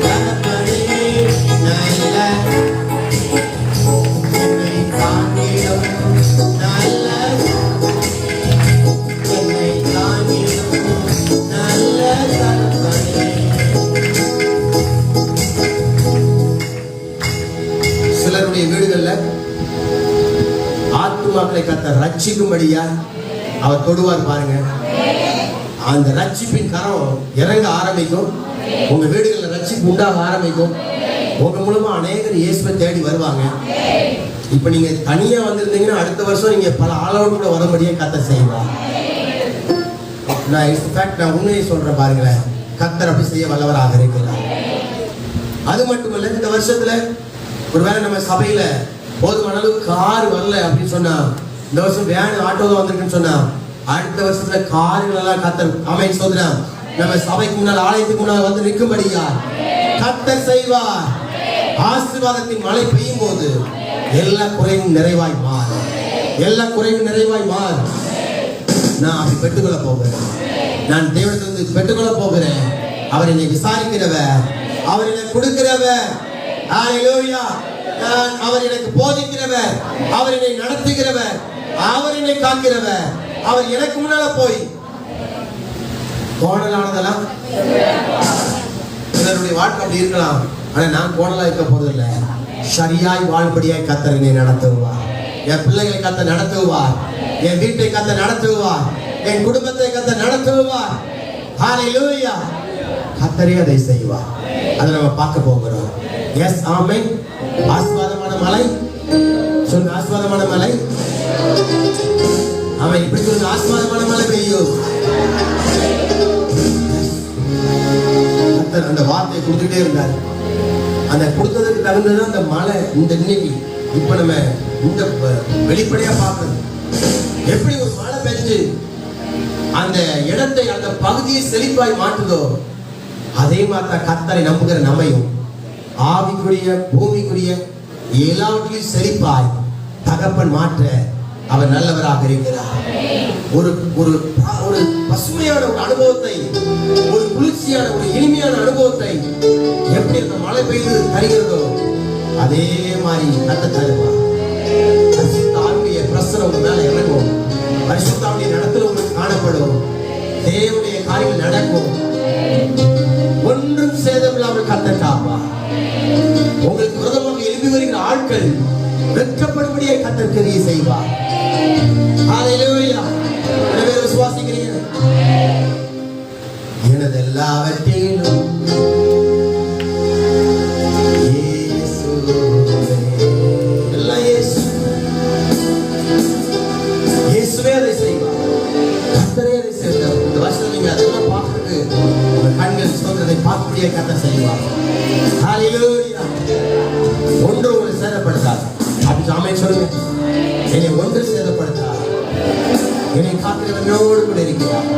தகப்பனே நல்ல, என்னை காண்பிடும் நல்ல, என்னை காண்பிடும் நல்ல தகப்பனே. சிலருடைய வீடுகள்ல ஆத்துமாக்களை கர்த்தர் ரட்சிக்கும்படியா அவர் தொடுவார் பாருங்க. அந்த ரட்சிப்பின் கரம் இறங்க ஆரம்பிக்கும். உங்க வீடுகளில் ரட்சிப்பு உண்டாக ஆரம்பிக்கும். உங்க மூலமா அநேகர் இயேசுவை தேடி வருவாங்க. இப்ப நீங்க தனியா வந்திருந்தீங்கன்னா அடுத்த வருஷம் நீங்க பல ஆளோடு கூட வரும்படியே கர்த்தர் செய்வார். நான் உண்மையை சொல்றேன் பாருங்களேன், கர்த்தர் அப்படி செய்ய வல்லவராக இருக்கிறார். அது மட்டுமல்ல, இந்த வருஷத்துல ஒருவேளை நம்ம சபையில போதுமான அளவுக்கு கார் வரல அப்படின்னு சொன்னா, இந்த வருஷம் வேன் ஆட்டோ தான் வந்திருக்குன்னு சொன்னா, அடுத்த வருஷத்துல கார்கள் எல்லாம் கர்த்தர் ஆமென் சொல்றேன் நம்ம சபைக்கு முன்னால் ஆலயத்துக்கு முன்னால் வந்து நிற்கும்படியா கர்த்தர் செய்வார். ஆசீர்வாதத்தின் மழை பெய்யும் போது எல்லா குறைவும் நிறைவாய் மாறும். எல்லா குறைவும் நிறைவாய் மாறும். நான் அப்படி பெற்றுக்கொள்ள போகிறேன். நான் தேவனிடத்திலிருந்து பெற்றுக்கொள்ள போகிறேன். அவர் என்னை விசாரிக்கிறவர், அவர் என்னை கொடுக்கிறவர். ஹalleluya. நான் அவர் எனக்கு போதிக்கிறவர், அவர் என்னை நடத்துகிறவர், அவர் என்னை காக்கிறவர். அவர் எனக்கு முன்னால போய் கோணலானதெல்லாம் சிலருடைய வாழ்க்கை அப்படி இருக்கலாம். ஆனா நான் கோணலா இருக்க போறதில்லை. சரியாய் வாழ்படியாய் கர்த்தர் என்னை நடத்துவார். என் பிள்ளைகளை கர்த்தர் நடத்துவார். என் வீட்டை கர்த்தர் நடத்துவார். என் குடும்பத்தை கர்த்தர் நடத்துவார். ஹalleluya. கர்த்தரே அதை செய்வார். அதை நம்ம பார்க்க போகிறோம். எஸ், ஆமென். ஆசீர்வாதமான மலை சொல்லுங்க, ஆசீர்வாதமான மலை. அவன் இப்படி சொல்லுங்க, ஆசீர்வாதமான மலை பெய்யும். கர்த்தர் அந்த வார்த்தையை கொடுத்துட்டே இருந்தார். அந்த கொடுத்ததுக்கு தகுந்தது அந்த மலை. இந்த இன்னைக்கு இப்ப நம்ம இந்த வெளிப்படையா பார்க்கணும். எப்படி ஒரு மழை பெஞ்சு அந்த இடத்தை அந்த பகுதியை செழிப்பாய் மாற்றுதோ, அதே மாதிரி கர்த்தரை நம்புகிற நம்மையும் ஆவிக்குரிய பூமிக்குரிய எல்லாவற்றிலும் செழிப்பாய் தகப்பன் மாற்ற அவர் நல்லவராக இருக்கிறார். ஒரு ஒரு ஒரு பசுமையான ஒரு அனுபவத்தை, ஒரு குளிர்ச்சியான ஒரு இனிமையான அனுபவத்தை எப்படி அந்த மழை பெய்து தருகிறதோ அதே மாதிரி கத்த தருவார். பரிசுத்தாவிய பிரசனம் உங்க மேல இறங்கும். பரிசுத்தாவிய நடத்துல உங்களுக்கு காணப்படும். தேவனுடைய காரியங்கள் நடக்கும். ஒன்றும் சேதமில்லாமல் கத்த காப்பா. உங்களுக்கு விரோதமாக எழுப்பி வருகிற ஆட்கள் வெட்கப்படும்படியே கர்த்தர் கிரியை செய்வார். ஹalleluya. எனவே விசுவாசிக்கிறீங்க? எனது எல்லாவற்றிலும் இயேசுவே அதை செய்வார். கர்த்தரே அதை செய்வார். இந்த வருஷம் நீங்க அதெல்லாம் பார்த்து உங்க கண்கள் சொல்றதை பார்க்கக்கூடிய கர்த்தர் செய்வார். ஹalleluya. ஒன்று உங்களை சேதப்படுத்தாது. அப்படி ஆமென் சொல்லுங்க. என்னை ஒன்று சேதப்படுத்தாது. என்னை காக்கிறவனோடு கூட இருக்கிறார்.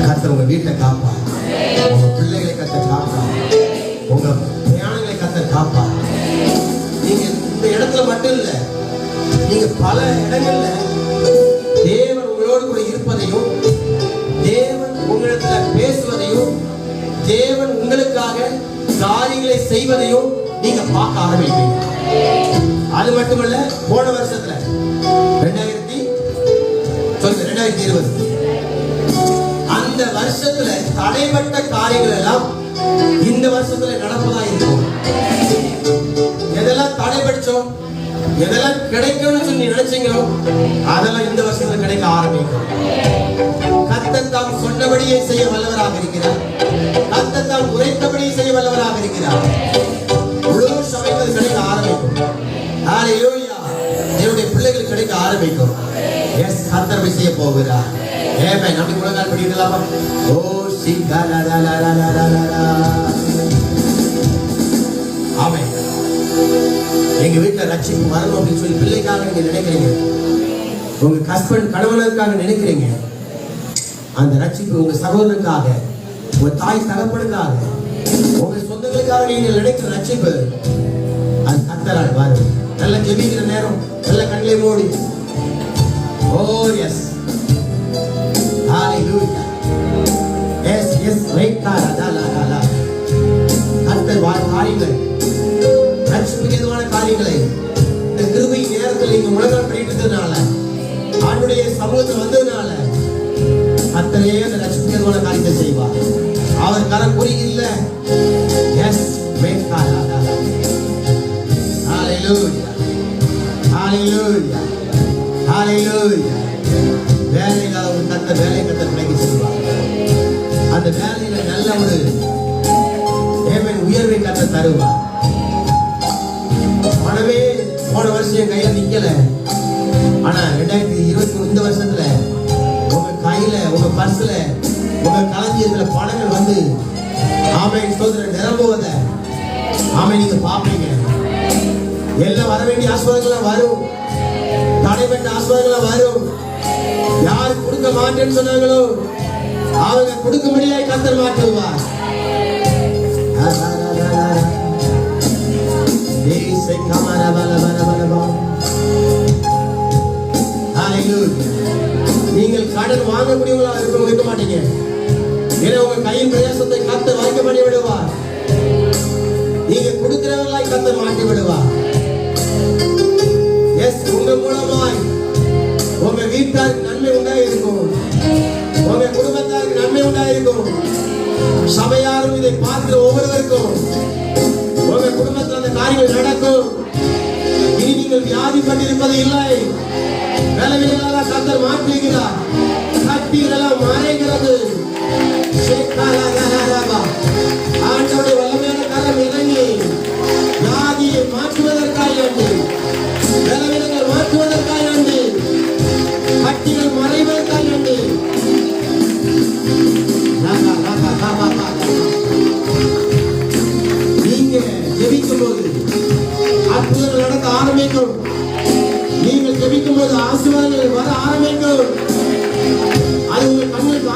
கர்த்தர் உங்க வீட்டை காப்பா, உங்க பிள்ளைகளை கர்த்தர் காப்பா, உங்க பிரயாணங்களை கர்த்தர் காப்பா. நீங்க இந்த இடத்துல மட்டும் இல்ல, நீங்க பல இடங்கள்ல தேவன் உங்களோடு கூட இருப்பதையும், தேவன் உங்களிடத்துல பேசுவதையும், தேவன் உங்களுக்காக காரியங்களை செய்வதையும் நீங்க பார்க்க ஆரம்பிப்பீங்க. அது மட்டுமல்ல, போன வருஷத்துல 2020 அந்த வருஷத்துல தடைப்பட்ட காரியங்கள் எல்லாம் இந்த வருஷத்துல நடப்பதா இருக்கும். எதெல்லாம் தடைபடுச்சோம், எதெல்லாம் கிடைக்கும்னு சொல்லி நினைச்சீங்களோ அதெல்லாம் இந்த வருஷத்துல கிடைக்க ஆரம்பிக்கும். கர்த்தர் தாம் சொன்னபடியே செய்ய வல்லவராக இருக்கிறார். கர்த்தர் தாம் உரைத்தபடியே செய்ய வல்லவராக இருக்கிறார். முழு சபைக்கு கிடைக்க ஆரம்பிக்கும். ஹalleluya. தேவனுடைய பிள்ளைகள் கிடைக்க ஆரம்பிக்கும். எஸ், கர்த்தர் செய்ய போகிறார். ஆமென். நம்ம முழங்கால் படிக்கலாமா? ஓ சிகலலலலலலலா. ஆமென். எங்க வீட்டுல ரட்சிப்பு வரணும் அப்படின்னு சொல்லி பிள்ளைக்காக நீங்க நினைக்கிறீங்க, உங்க ஹஸ்பண்ட் கணவனுக்காக நினைக்கிறீங்க. அந்த ரட்சிப்பு உங்க சகோதரனுக்காக, உங்க தாய் தகப்பனுக்காக, உங்க சொந்தங்களுக்காக நீங்க நினைக்கிற ரட்சிப்பு அது கர்த்தரால் வரும். நல்ல ஜெபிக்கிற நேரம், நல்ல கண்களை மூடி. Oh yes, hallelujah. Yes yes வைக்காரதலலலா. கர்த்தர் காரியங்கள், ரட்சிப்புக்கு ஏதுவான காரியங்களை இந்த கிருபை நேரத்தில் நீங்க முழங்கால் பண்ணிட்டு இருக்கிறதுனால, ஆண்டுடைய சமூகத்தில் வந்ததுனால கர்த்தரே அந்த ரட்சிப்புக்கு ஏதுவான காரியத்தை செய்வார். அவர் கரம் குறி இல்ல. எஸ் வைக்காரதலலா. ஹalleluya. ஹalleluya. ஹalleluya. வேலையில ஒரு கர்த்தர் வேலை கர்த்தர் கிடைக்க செய்வார். அந்த வேலையில நல்ல ஒரு தேவன் உயர்வை கர்த்தர் தருவார். பணமே போன வருஷம் கையில நிக்கல, ஆனா 2020 இந்த வருஷத்துல உங்க கையில, உங்க பர்ஸ்ல, உங்க களஞ்சியத்துல பணங்கள் வந்து ஆமென் சோதரன் நிரம்புவத ஆமென் நீங்க பாப்பீங்க. எல்லாம் வர வேண்டிய ஆசீர்வாதங்கள் வரும், தடைப்பட்ட ஆசீர்வாதங்கள் வரும். யார் கொடுக்க மாட்டேன்னு சொன்னாங்களோ அவங்க கொடுக்கும்படியாய் கர்த்தர் மாற்றுவார். நீங்கள் கடன் வாங்க முடியுங்களா இருக்க மாட்டீங்க. ஏன்னா உங்க கையின் பிரயாசத்தை கர்த்தர் வாய்க்க பண்ணி விடுவார். நீங்க கொடுக்கிறவர்களாய் கர்த்தர் மாற்றி விடுவார். எஸ், உங்க மூலமாய் உங்க வீட்டாருக்கு நன்மை உண்டாயிருக்கும், உங்க குடும்பத்தாருக்கு நன்மை உண்டாயிருக்கும். சபையாரும் இதை பார்க்கிற ஒவ்வொருவருக்கும் உங்க குடும்பத்தில் அந்த காரியங்கள் நடக்கும். இனி நீங்கள் வியாதிப்பட்டிருப்பது இல்லை. வேலைகளெல்லாம் கர்த்தர் மாற்றுகிறார். கட்டிகளெல்லாம் மறைகிறது. ஆண்டவருடைய வல்லமையான கரம் இறங்கி வியாதியை மாற்றுவதற்காக உண்டு, வேலைகள் மாற்றுவதற்காக உண்டு, கட்டிகள் மறைவதற்காக உண்டு. நீங்க ஜெபிக்கும் போது அற்புதங்கள் நடக்க ஆரம்பிக்கும். நீங்கள் ஜெபிக்கும் போது ஆசீர்வாதங்கள் வர ஆரம்பிக்கும். அது உங்கள் கண்ணுக்கு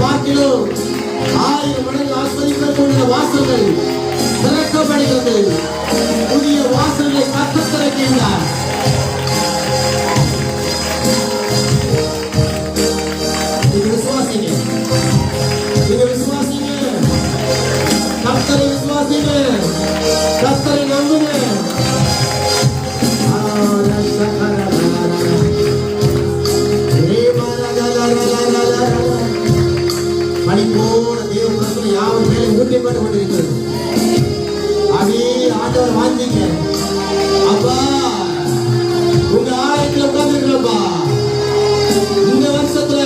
பார்க்கிறோம் 1000 மடங்கு ஆஸ்வதிக்கக்கூடிய வாசல்கள் திறக்கப்படுகிறது. புதிய வாசல்களை கர்த்தர் திறக்கின்றார். நீங்க விசுவாசிங்க, நீங்க விசுவாசிங்க, கர்த்தரை விசுவாசிங்க, கர்த்தரை நம்புங்க. பனி போல தேவ பிரசனம் யாவர் மேலே ஊற்றப்பட்டு கொண்டிருக்கிறது. அப்படியே ஆண்டவர் வாங்கிங்க. அப்பா உங்க ஆலயத்தில் உட்கார்ந்துருக்கிறப்பா, இந்த வருஷத்துல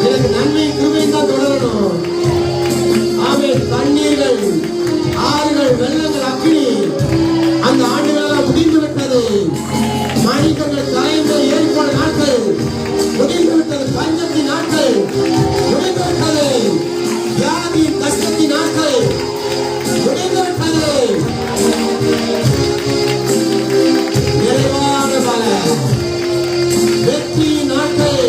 எனக்கு நன்மை கிருபை தான் தொடரணும். ஆமென். தண்ணீர்கள், ஆறுகள், வெள்ளங்கள், அக்கினி அந்த ஆண்டுகளெல்லாம் முடிந்து விட்டது. மனிதர்கள் கரைந்து ஏற்போன நாட்கள் முடிந்து விட்டது. பஞ்சத்தின் நாட்கள் முடிந்து விட்டது. வியாதியின் கஷ்டத்தின் நாட்கள் முடிந்து விட்டது. நிறைவான பல வெற்றி நாட்கள்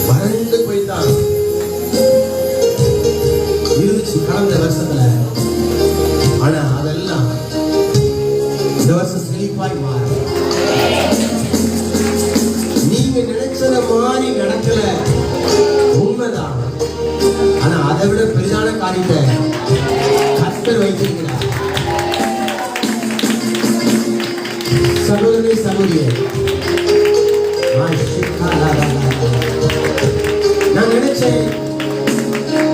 வறண்டு போய்தான் இருந்துச்சு கடந்த வருஷத்துல. ஆனா அதெல்லாம் இந்த வருஷம் செழிப்பாய் மாறும். நீங்க நினைச்சத மாதிரி நடக்கல, உண்மைதான். ஆனா அதை விட பெரிதான காரியத்தை கர்த்தர் வைத்திருக்கிறார். சகோதரனே, சகோதரியே, நான் நினைச்சேன்,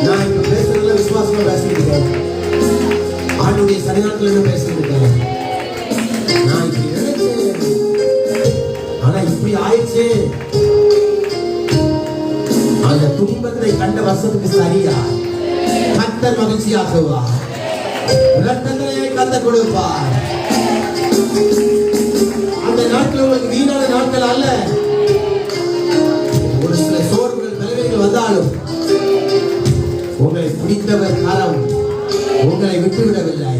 நான் இப்ப பேசுறதுல விசுவாசமா பேசிட்டு இருக்கேன். ஆண்டுடைய சரிநாட்கள் பேசிட்டு இருக்கேன். நான் இப்படி நினைச்சேன், ஆனா இப்படி ஆயிடுச்சு. அந்த துன்பத்தை கண்ட வருஷத்துக்கு சரியா கர்த்தர் மகிழ்ச்சியாக்குவா. இரட்டத்திலே கர்த்தர் கொடுப்பார். அந்த நாட்கள் உங்களுக்கு வீணான நாட்கள் அல்ல. ஒரு சில சோர்வுகள் பலவீனங்கள் வந்தாலும் உங்களை பிடித்தவர் கரம் உங்களை விட்டுவிடவில்லை.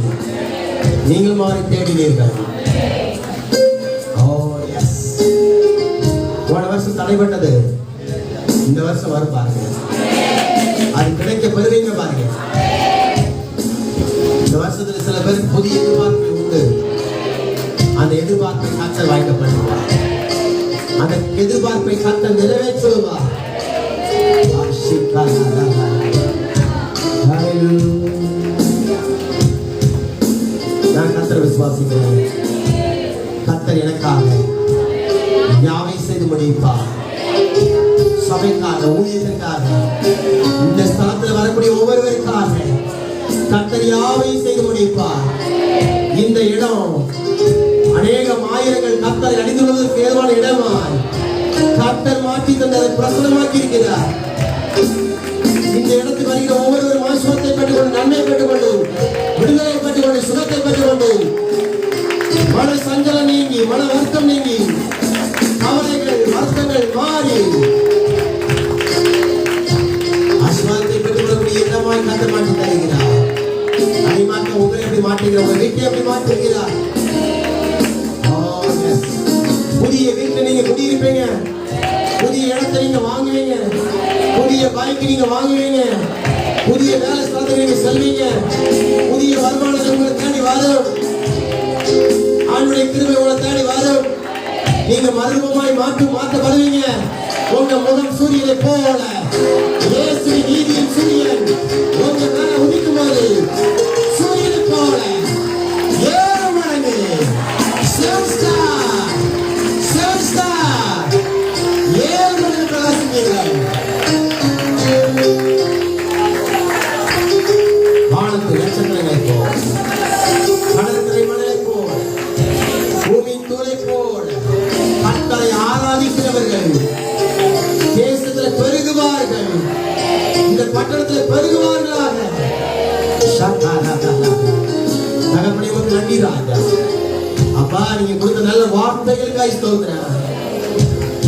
நீங்கள் மாறி தேடினீர்கள். போன வருஷம் தடைப்பட்டது, இந்த வருஷம் வரும் பாருங்க. அது கிடைக்க பெறுவீங்க பாருங்க. இந்த வருஷத்துல சில பேருக்கு புதிய எதிர்பார்ப்பு உண்டு. அந்த எதிர்பார்ப்பை கர்த்தர் வாய்க்கப்படுவார். அந்த எதிர்பார்ப்பை கர்த்தர் நிறைவேற்றுவார். நான் கர்த்தரை விசுவாசிக்கிறேன். கர்த்தர் எனக்காக யாவை செய்து முடிப்பார். சபைக்காக, ஊழியத்திற்காக, இந்த ஸ்தலத்தில் வரக்கூடிய ஒவ்வொருவருக்காக கர்த்தர் யாவை செய்து முடிப்பார். இந்த இடம் அநேகம் ஆயிரங்கள் கர்த்தரை அணிந்து கொள்வதற்கு ஏதுவான இடமாய் கர்த்தர் மாற்றி தந்ததை பிரசனமாக்கி இருக்கிறார். இந்த இடத்துக்கு வருகிற ஒவ்வொருவரும் ஆசீர்வாதத்தை பெற்றுக்கொண்டு, நன்மை பெற்றுக்கொண்டு, விடுதலை பெற்றுக்கொண்டு, சுகத்தை பெற்றுக்கொண்டு, மன சஞ்சலம் நீங்கி, மன வருத்தம் நீங்கி, கவலைகள் வருத்தங்கள் மாறி ஆசீர்வாதத்தை பெற்றுக்கொள்ளக்கூடிய இடமாய் கர்த்தர் மாற்றி தருகிறார். அதை மாற்ற உங்களை எப்படி மாற்றுகிறார், உங்கள் வீட்டை எப்படி மாற்றுகிறார். புதிய வீட்டை நீங்க குடியிருப்பீங்க, புதிய இடத்தை நீங்க வாங்குவீங்க, புதிய பைக் நீங்க வாங்குவீங்க, புதிய வேலை ஸ்தலத்தை நீங்க செல்வீங்க, புதிய வருமானத்தை உங்களை தேடி வரும். ஆண்டுடைய கிருபை உங்களை தேடி வரும். நீங்க மறுபமாய் மாற்றப்படுவீங்க. உங்க முகம் சூரியனை போல இயேசுவின் நீதியின் சூரியன் உங்க மேல உதிக்கும் போது சூரியனை போல 7 மடங்கு வானத்து நட்சத்திரங்களை போல், கடற்கரை மணலை போல், பூமியின் தூளை போல் கர்த்தரை ஆராதிக்கிறவர்கள் தேசத்தில் பெருகுவார்கள். இந்த பட்டணத்தில் பெருகுவார்களாக. தகப்பனே, உமக்கு நன்றி ராஜா. அப்பா, நீங்க கொடுத்த நல்ல வார்த்தைகளுக்காய் ஸ்தோத்திரம்.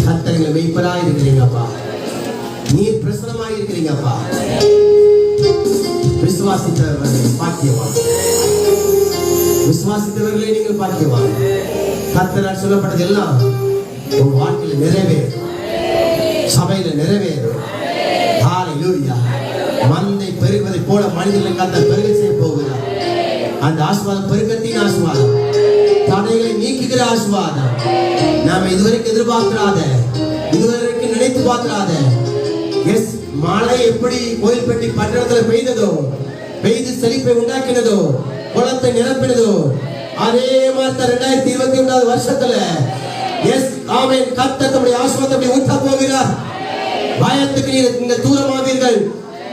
கர்த்தர் எங்களை மெய்ப்பராய் இருக்கிறீங்க அப்பா. நீர் பிரசனமாக இருக்கிறீங்கப்பா. விசுவாசித்தவர்களே பாக்கியவான், விசுவாசித்தவர்களே நீங்கள் பாக்கியவான். கர்த்தரால் சொல்லப்பட்டது எல்லாம் உன் வாழ்க்கையில் நிறைவேறும், சபையில நிறைவேறும். ஹல்லேலூயா. மந்தை பெருகுவதை போல மனிதர்களை கர்த்தர் பெருக செய்ய போகிறார். அந்த ஆசீர்வாதம் பெருக்கத்தின் ஆசீர்வாதம், தடைகளை நீக்குகிற ஆசீர்வாதம், நாம இதுவரைக்கும் எதிர்பார்க்கிறாத, இதுவரைக்கும் நினைத்து பார்க்கிறாத. எஸ், மழை எப்படி கோயில்பட்டி பட்டணத்துல பெய்ததோ, பெய்து செழிப்பை உண்டாக்கினதோ, குளத்தை நிரப்பினதோ, அதே மாதிரி 2021 வருஷத்துல எஸ் ஆமென், கர்த்தர் தம்முடைய ஆசீர்வாதத்தை ஊற்ற போகிறார். பயத்துக்கு நீங்கள் தூரமாவீர்கள்,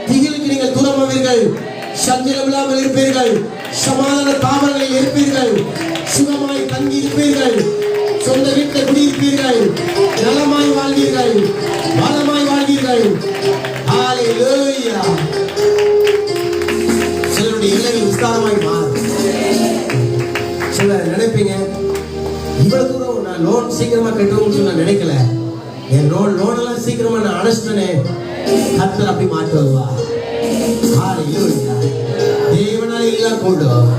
திகிலுக்கு நீங்கள் தூரமாவீர்கள், சஞ்சலம் இல்லாமல் இருப்பீர்கள், சமாதான தாவரங்களில் இருப்பீர்கள், சுகமாய் தங்கி இருப்பீர்கள், சொந்த வீட்டை குடியிருப்பீர்கள், நலமாய் வாழ்வீர்கள், வளமாய் வாழ்வீர்கள். ஹல்லேலூயா. சிலருடைய எல்லைகள் விஸ்தாரமாய் மாறும். சிலர் நினைப்பீங்க, இவ்வளவு தூரம் நான் லோன் சீக்கிரமா கட்டுவோம்னு சொன்ன நினைக்கல, என் லோன் எல்லாம் சீக்கிரமா நான் அடைச்சிட்டேனே. கர்த்தர் அப்படி மாற்றி வருவா. ஹல்லேலூயா. தேவனால எல்லாம் கூடும்.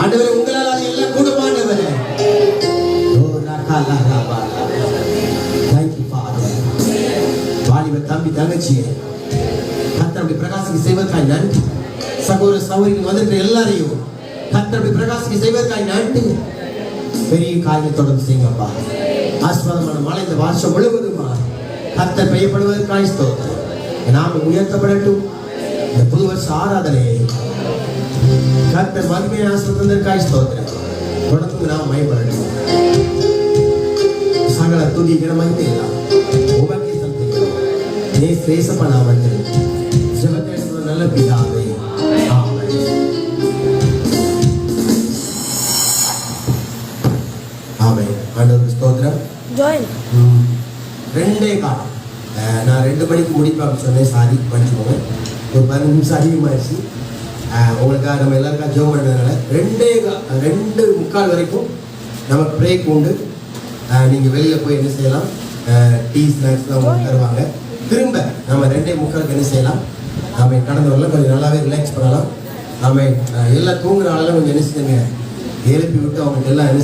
ஆண்டவரே, உங்களால் அது எல்லாம் கூடும் ஆண்டவரே. Thank you Father. வாலிப தம்பி தங்கச்சியே கர்த்தர் அப்படி பிரகாசிக்க செய்வதற்காக நன்றி. சகோதர சகோதரிகள் வந்திருக்கிற எல்லாரையும் கர்த்தர் அப்படி பிரகாசிக்க செய்வதற்காக நன்றி. பெரிய காரியத்தை தொடர்ந்து செய்யுங்கப்பா. ஆசீர்வாதமான மழை இந்த வருஷம் முழுவதுமா கர்த்தர் பெய்யப்படுவதற்காக ஸ்தோத்திரம். நாம உயர்த்தப்படட்டும். இந்த புது வருஷ ஆராதனையை கர்த்தர் மகிமையை ஆசீர்வதிப்பதற்காக ஸ்தோத்திரம். தொடர்ந்து நாம் மகிமைப்படட்டும். சகல துதி கிடமைத்து எல்லாம் உமக்கே செலுத்துகிறோம். இயேசுவின் நாமத்தில் ஜெபத்தை எடுக்கிற நல்ல பிதாவே, ஆமென். ஆமென். ஆண்டவருக்கு ஸ்தோத்திரம். ஜாயின் 2:15 நான் 2 மணிக்கு முடிப்பான்னு சொன்னேன். சாரி, பண்ணிக்கோங்க. ஒரு 15 நிமிஷம் அதிகமாகிடுச்சு. உங்களுக்காக நம்ம எல்லாருக்காக ஜெபம் பண்ணதுனால 2:45 வரைக்கும் நமக்கு பிரேக் உண்டு. நீங்கள் வெளியில் போய் என்ன செய்யலாம், டீ ஸ்நாக்ஸ்லாம் உங்களுக்கு தருவாங்க. திரும்ப நம்ம 2:45 என்ன செய்யலாம், நாம கடந்து வரலாம், கொஞ்சம் நல்லாவே ரிலாக்ஸ் பண்ணலாம். நாம எல்லாம் தூங்குற ஆளெல்லாம் கொஞ்சம் என்ன செய்யுங்க, எழுப்பி விட்டு அவங்களுக்கு எல்லாம் என்ன